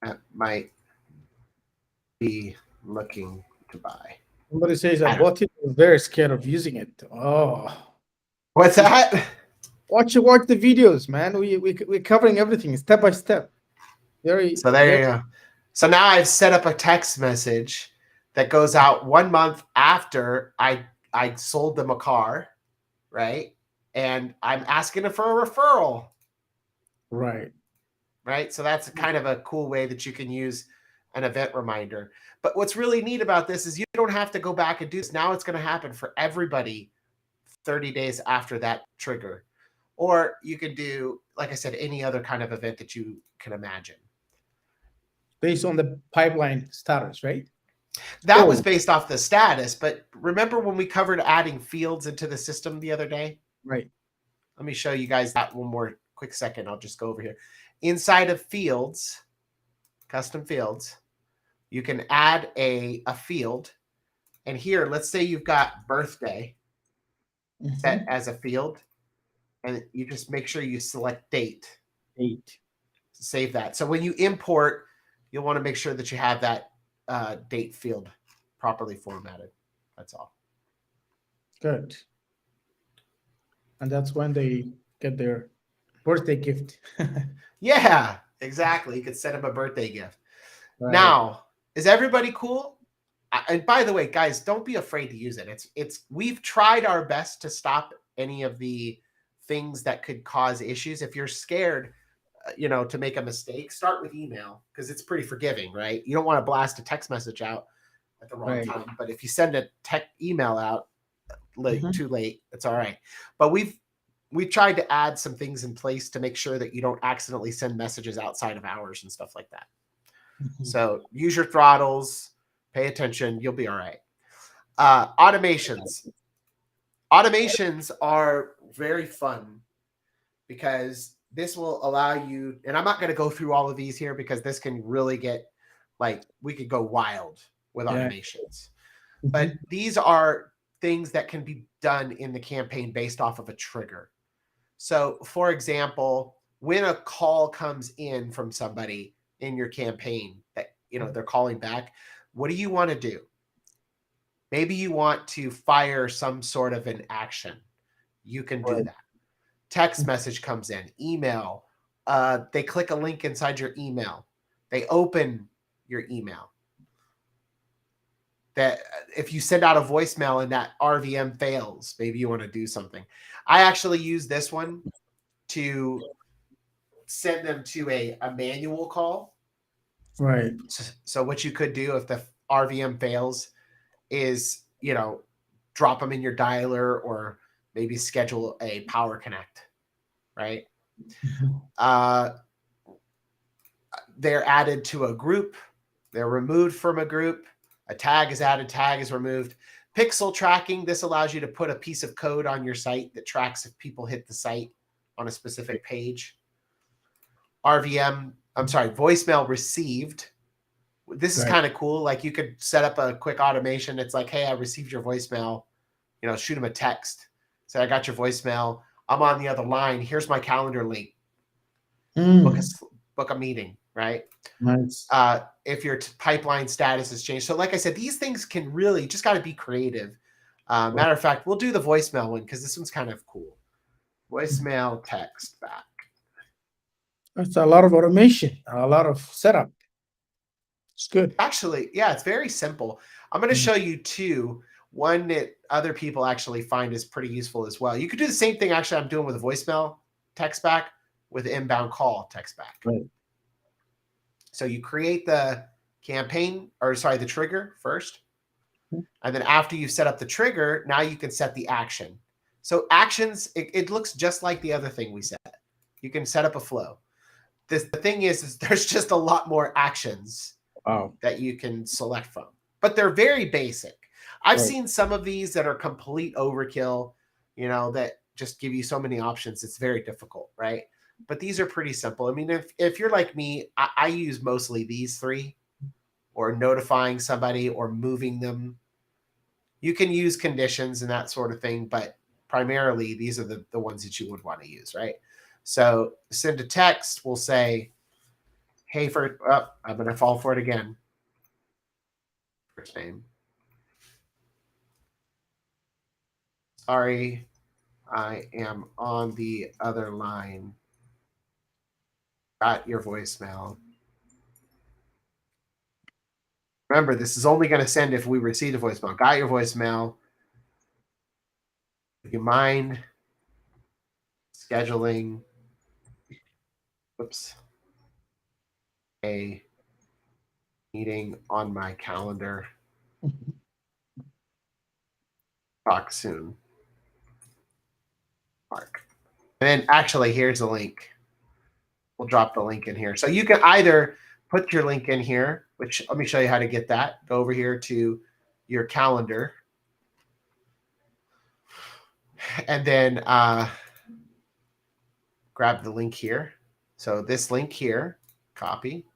that might be looking to buy? Somebody says I I don't. bought it. I was very scared of using it. Oh, What's that? watch the videos, man. We're covering everything step by step. Very, So there very you go. So now I've set up a text message that goes out 1 month after I sold them a car, right? And I'm asking them for a referral, right. right? So that's kind of a cool way that you can use an event reminder. But what's really neat about this is you don't have to go back and do this. Now it's going to happen for everybody 30 days after that trigger. Or you can do, like I said, any other kind of event that you can imagine. Based on the pipeline status, right? That was Oh, based off the status, but remember when we covered adding fields into the system the other day? right. Let me show you guys that one more quick second. I'll just go over here. Inside of fields, custom fields, you can add a field. And here, let's say you've got birthday set Mm-hmm. as a field, and you just make sure you select date. 8. Save that. So when you import, you'll want to make sure that you have that date field properly formatted. That's all. Good. And that's when they get their birthday gift. Yeah, exactly. You could send them a birthday gift. Right. Now, is everybody cool? And by the way, guys, don't be afraid to use it. We've tried our best to stop any of the things that could cause issues. If you're scared, to make a mistake, start with email because it's pretty forgiving, right? You don't want to blast a text message out at the wrong Right. time, but if you send a tech email out Mhm. too late, it's all right. But we've tried to add some things in place to make sure that you don't accidentally send messages outside of hours and stuff like that. Mhm. So use your throttles, pay attention, you'll be all right. Automations. Automations are very fun because this will allow you, and I'm not going to go through all of these here because this can really get we could go wild with Yeah. automations. But Mhm. these are things that can be done in the campaign based off of a trigger. So, for example, when a call comes in from somebody in your campaign that they're calling back, what do you want to do? Maybe you want to fire some sort of an action. You can do Right. that. Text message comes in, email. They click a link inside your email. They open your email. That if you send out a voicemail and that RVM fails, maybe you want to do something. I actually use this one to send them to a manual call. Right. So what you could do if the RVM fails is, drop them in your dialer or maybe schedule a power connect, right? Mhm. They're added to a group. They're removed from a group. A tag is added, tag is removed. Pixel tracking, this allows you to put a piece of code on your site that tracks if people hit the site on a specific page. Voicemail received. This is Right. kind of cool. Like you could set up a quick automation. It's like, hey, I received your voicemail. Shoot them a text. Say, I got your voicemail. I'm on the other line. Here's my calendar link. Book a, Mm. book a meeting, right? Nice. If your pipeline status has changed. So like I said, these things can really just got to be creative. Matter of fact, we'll do the voicemail one because this one's kind of cool. Voicemail text back. That's a lot of automation, a lot of setup. It's good. Actually, yeah, it's very simple. I'm going to Mhm. show you two. One that other people actually find is pretty useful as well. You could do the same thing actually I'm doing with a voicemail text back with inbound call text back. Right. So you create the the trigger first. Mhm. And then after you set up the trigger, now you can set the action. So actions, it looks just like the other thing we said. You can set up a flow. The thing is there's just a lot more actions that you can select from, but they're very basic. I've seen some of these that are complete overkill, that just give you so many options. It's very difficult, right? But these are pretty simple. I mean, if you're like me, I use mostly these three, or notifying somebody or moving them. You can use conditions and that sort of thing, but primarily these are the ones that you would want to use, right? So send a text, we'll say, hey, I'm going to fall for it again. First name. Sorry, I am on the other line. Got your voicemail. Remember, this is only going to send if we receive a voicemail. Got your voicemail. Would you mind scheduling a meeting on my calendar? Talk soon. Mark. And then actually, here's the link. We'll drop the link in here. So you can either put your link in here, which let me show you how to get that. Go over here to your calendar. And then grab the link here. So this link here, copy.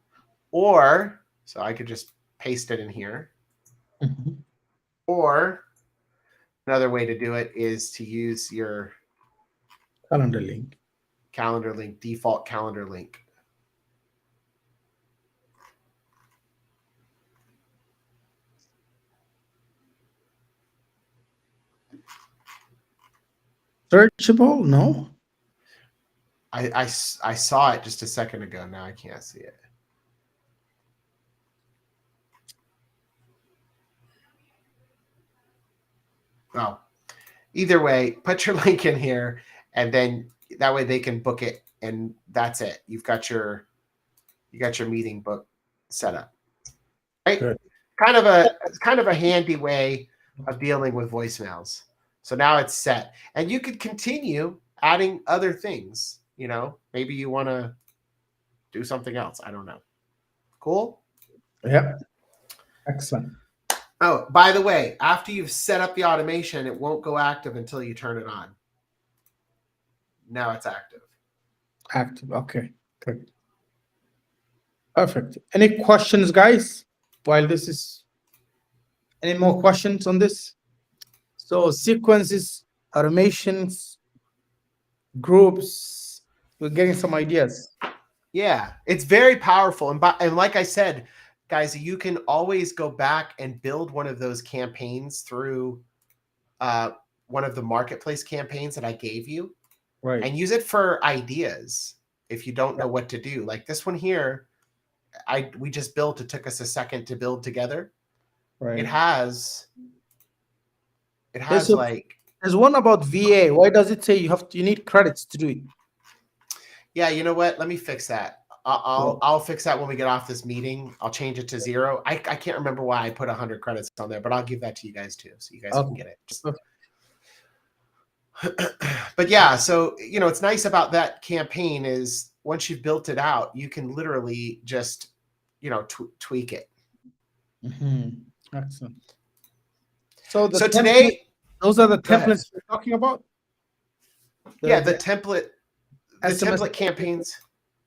Or, so I could just paste it in here. Mm-hmm. Or another way to do it is to use your Calendar link. Default calendar link. Searchable? No. I saw it just a second ago. Now I can't see it. Oh, either way, put your link in here, and then that way they can book it, and that's it. You got your meeting book set up. Right? Good. Kind of a handy way of dealing with voicemails. So now it's set, and you could continue adding other things. Maybe you want to do something else. I don't know. Cool. Yep. Excellent. Oh, by the way, after you've set up the automation, it won't go active until you turn it on. Now it's active. Active. Okay. Good. Perfect. Any questions, guys? Any more questions on this? So sequences, automations, groups. We're getting some ideas. Yeah, it's very powerful. And like I said, guys, you can always go back and build one of those campaigns through one of the marketplace campaigns that I gave you, Right. and use it for ideas if you don't know what to do. Like this one here, we just built. It took us a second to build together. Right. It has there's one about VA. Why does it say you need credits to do it? Yeah, you know what? Let me fix that. I'll fix that when we get off this meeting. I'll change it to 0. I can't remember why I put 100 credits on there, but I'll give that to you guys too, so you guys can get it. But yeah, so it's nice about that campaign is once you've built it out, you can literally just tweak it. Mm-hmm. Excellent. So today, those are the templates we're talking about. The template campaigns.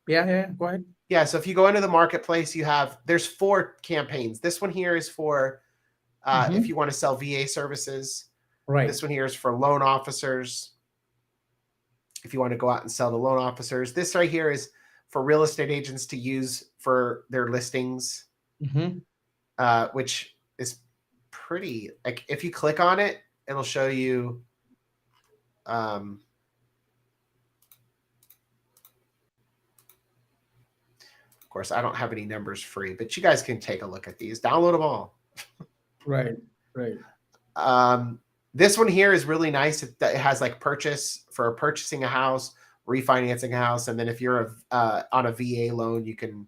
Yeah. Go ahead. Yeah, so if you go into the marketplace, there's 4 campaigns. This one here is for if you want to sell VA services. Right. This one here is for loan officers. If you want to go out and sell to loan officers. This right here is for real estate agents to use for their listings, which is pretty, like if you click on it, it'll show you of course, I don't have any numbers free, but you guys can take a look at these. Download them all. Right. This one here is really nice. It has like purchasing a house, refinancing a house, and then if you're on a VA loan, you can,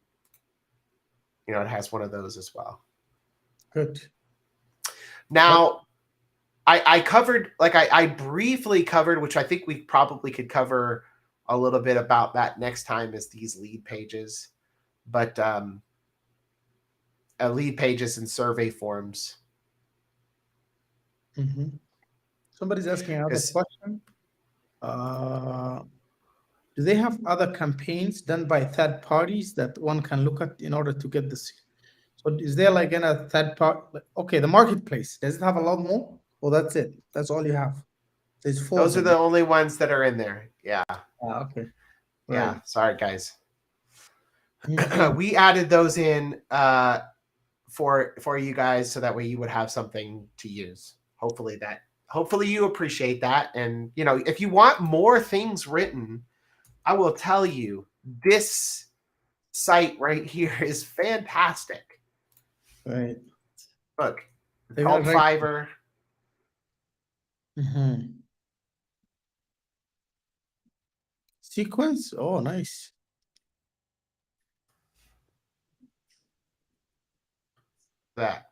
it has one of those as well. Good. Now, I covered, like I briefly covered, which I think we probably could cover a little bit about that next time, is these lead pages. But lead pages and survey forms. Somebody's asking another 'Cause question. Do they have other campaigns done by third parties that one can look at in order to get this? So is there like in a third part? Okay, the marketplace, does it have a lot more? Or that's it? That's all you have? There's four of those are them. the only ones that are in there. Yeah. Okay. Yeah. Right. Sorry, guys. Mhm. We added those in for you guys, so that way you would have something to use. Hopefully you appreciate that. And if you want more things written, I will tell you, this site right here is fantastic. Right. Look, it's They're gonna called write. Fiverr. Sequence. Oh, nice. That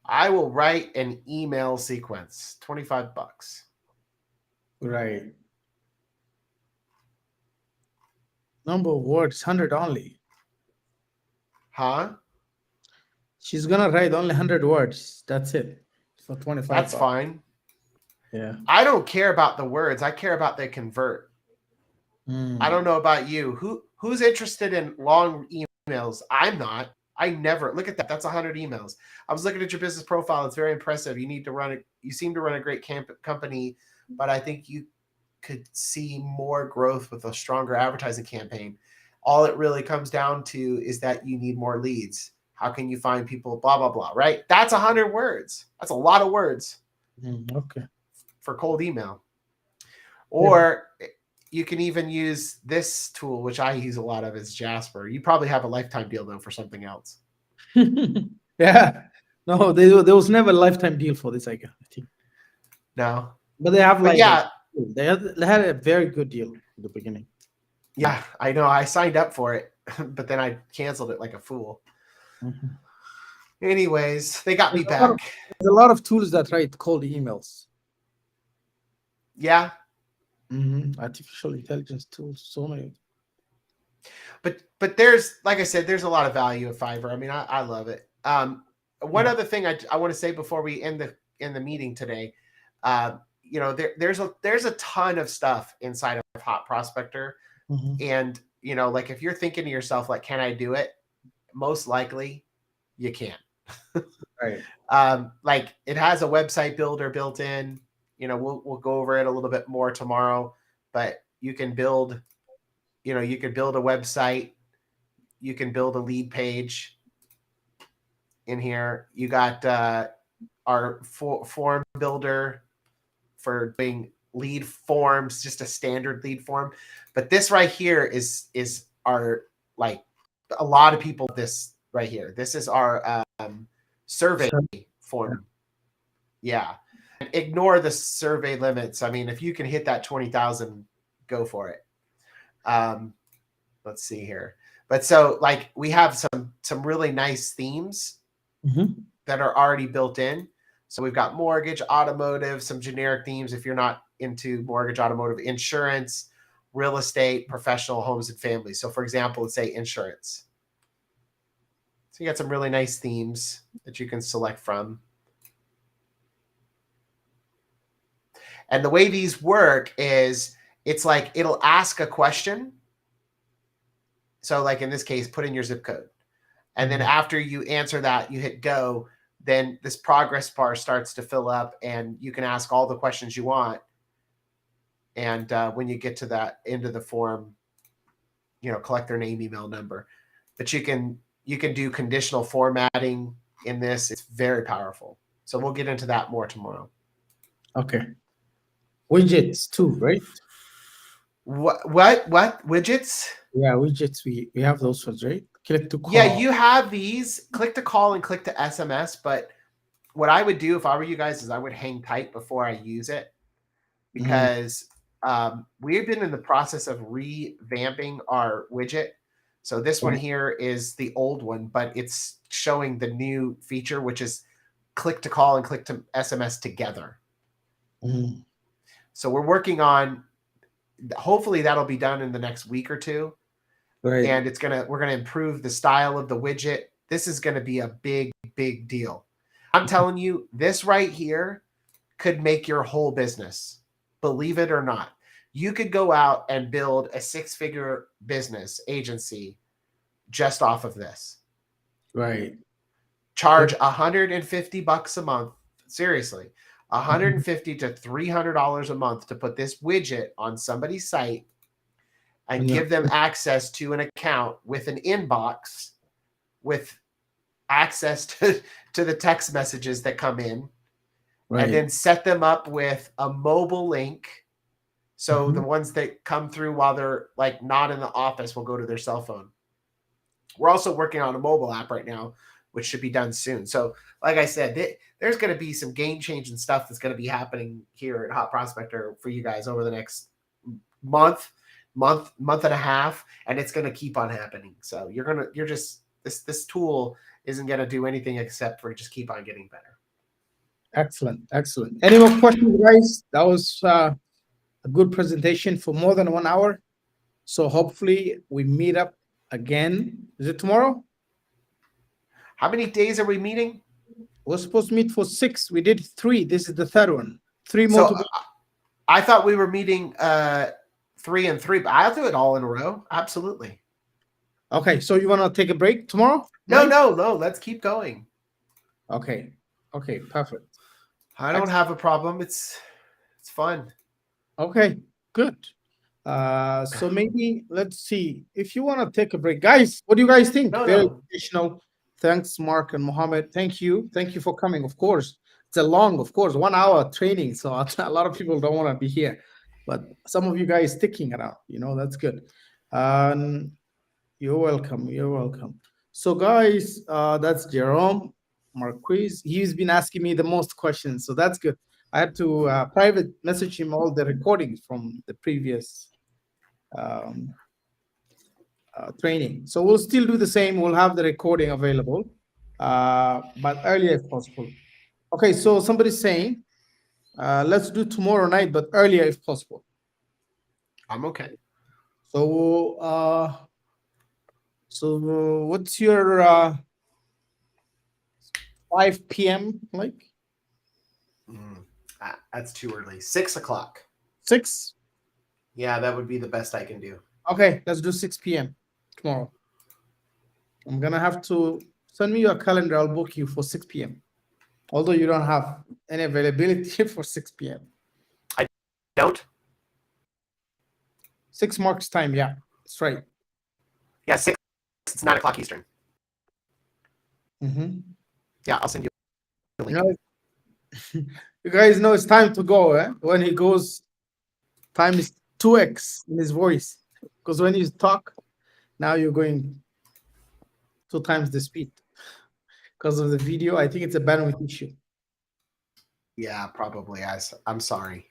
I will write an email sequence, $25. Right. Number of words, 100 only. Huh? She's gonna write only 100 words. That's it. For 25 That's bucks. fine. Yeah. I don't care about the words. I care about they convert. I don't know about you. Who's interested in long emails? I'm not. I never look at that. That's 100 emails. I was looking at your business profile. It's very impressive. You need to run it. You seem to run a great company, but I think you could see more growth with a stronger advertising campaign. All it really comes down to is that you need more leads. How can you find people? Blah blah blah. Right? That's 100 words. That's a lot of words Okay. for cold email. Yeah. Or you can even use this tool, which I use a lot of, is Jasper. You probably have a lifetime deal though for something else. Yeah. No, there was never a lifetime deal for this, I think. No, But they have but like yeah, they had a very good deal in the beginning. yeah, I know. I signed up for it, but then I canceled it like a fool. Mhm. Anyways, they got me There's a lot of, back. there's a lot of tools that write cold emails. Yeah, Artificial intelligence tools, so many. but there's, like I said, there's a lot of value of Fiverr. I mean, I love it. One other thing I want to say before we end the meeting today, there's a ton of stuff inside of Hot Prospector. And like, if you're thinking to yourself, like, can I do it? Most likely you can. Right. Like, it has a website builder built in. We'll go over it a little bit more tomorrow, but you can build a website, you can build a lead page in here. You got our form builder for doing lead forms, just a standard lead form. But this right here is our, like, a lot of people, this right here. This is our survey form. Yeah. Ignore the survey limits. I mean, if you can hit that 20,000, go for it. Let's see here. But so, like, we have some really nice themes that are already built in. So we've got mortgage, automotive, some generic themes if you're not into mortgage, automotive, insurance, real estate, professional, homes, and families. So for example, let's say insurance. So you got some really nice themes that you can select from. And the way these work is, it's like, it'll ask a question. So like in this case, put in your zip code. And then after you answer that, you hit go, then this progress bar starts to fill up and you can ask all the questions you want. And when you get to that end of the form, collect their name, email, number. But you can do conditional formatting in this. It's very powerful. So we'll get into that more tomorrow. Okay. Widgets too, right? What widgets? Yeah, widgets. We have those ones, right? Click to call. Yeah, you have these. Click to call and click to SMS. But what I would do if I were you guys is I would hang tight before I use it, because we've been in the process of revamping our widget. So this one here is the old one, but it's showing the new feature, which is click to call and click to SMS together. Mhm. So we're working on, hopefully that'll be done in the next week or two. Right. And we're gonna improve the style of the widget. This is gonna be a big, big deal. I'm telling you, this right here could make your whole business. Believe it or not. You could go out and build a 6-figure business agency just off of this. Right. Charge $150 a month. Seriously, $150 to $300 a month to put this widget on somebody's site and Yeah. give them access to an account with an inbox with access to the text messages that come in, Right. and then set them up with a mobile link. So the Mhm. ones that come through while they're like not in the office will go to their cell phone. We're also working on a mobile app right now, which should be done soon. So like I said, there's going to be some game-changing stuff that's going to be happening here at Hot Prospector for you guys over the next month and a half, and it's going to keep on happening. So this tool isn't going to do anything except for just keep on getting better. Excellent. Excellent. Any more questions, guys? That was a good presentation for more than 1 hour. So hopefully we meet up again. Is it tomorrow? How many days are we meeting? We're supposed to meet for 6. We did 3. This is the 3rd one. 3 more So to go. I thought we were meeting 3 and 3, but I'll do it all in a row. Absolutely. Okay, so you want to take a break tomorrow? No. Let's keep going. Okay. Okay, perfect. I don't have a problem. It's fun. Okay, good. So maybe let's see if you want to take a break, guys. What do you guys think? Very No. educational. Thanks, Mark and Mohammed. Thank you for coming. Of course, it's a long, of course, 1 hour training. So a lot of people don't want to be here, but some of you guys sticking around. That's good. You're welcome. You're welcome. So, guys, that's Jerome Marquise. He's been asking me the most questions, so that's good. I had to private message him all the recordings from the previous training. So we'll still do the same. We'll have the recording available, but earlier if possible. Okay, so somebody's saying, let's do tomorrow night, but earlier if possible. I'm okay. So, what's your 5 p.m. like? That's too early. 6 o'clock. 6? Yeah, that would be the best I can do. Okay, let's do 6 p.m. tomorrow. I'm gonna have to send me your calendar. I'll book you for 6 p.m. Although you don't have any availability for 6 p.m. I don't. 6 marks time. Yeah, that's right. Yeah, 6. It's 9 o'clock Eastern. Mm-hmm. Yeah, I'll send you a link. You guys know it's time to go. When he goes, time is 2x in his voice. Because when you talk, now you're going 2 times the speed. Because of the video, I think it's a bandwidth issue. Yeah, probably. I'm sorry.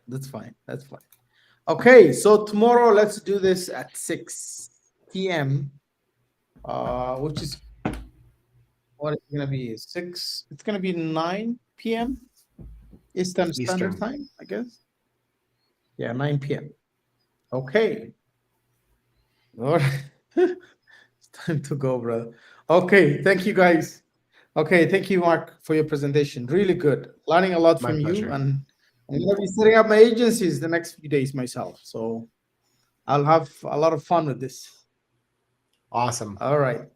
That's fine. That's fine. Okay, so tomorrow let's do this at 6 p.m. Which is what it's gonna be 6. It's gonna be 9 p.m. Eastern Standard Time, I guess. Yeah, 9 p.m. Okay. All right. It's time to go, brother. Okay, thank you guys. Okay, thank you, Mark, for your presentation. Really good. Learning a lot from you, and I'm gonna be setting up my agencies the next few days myself. So I'll have a lot of fun with this. Awesome. All right.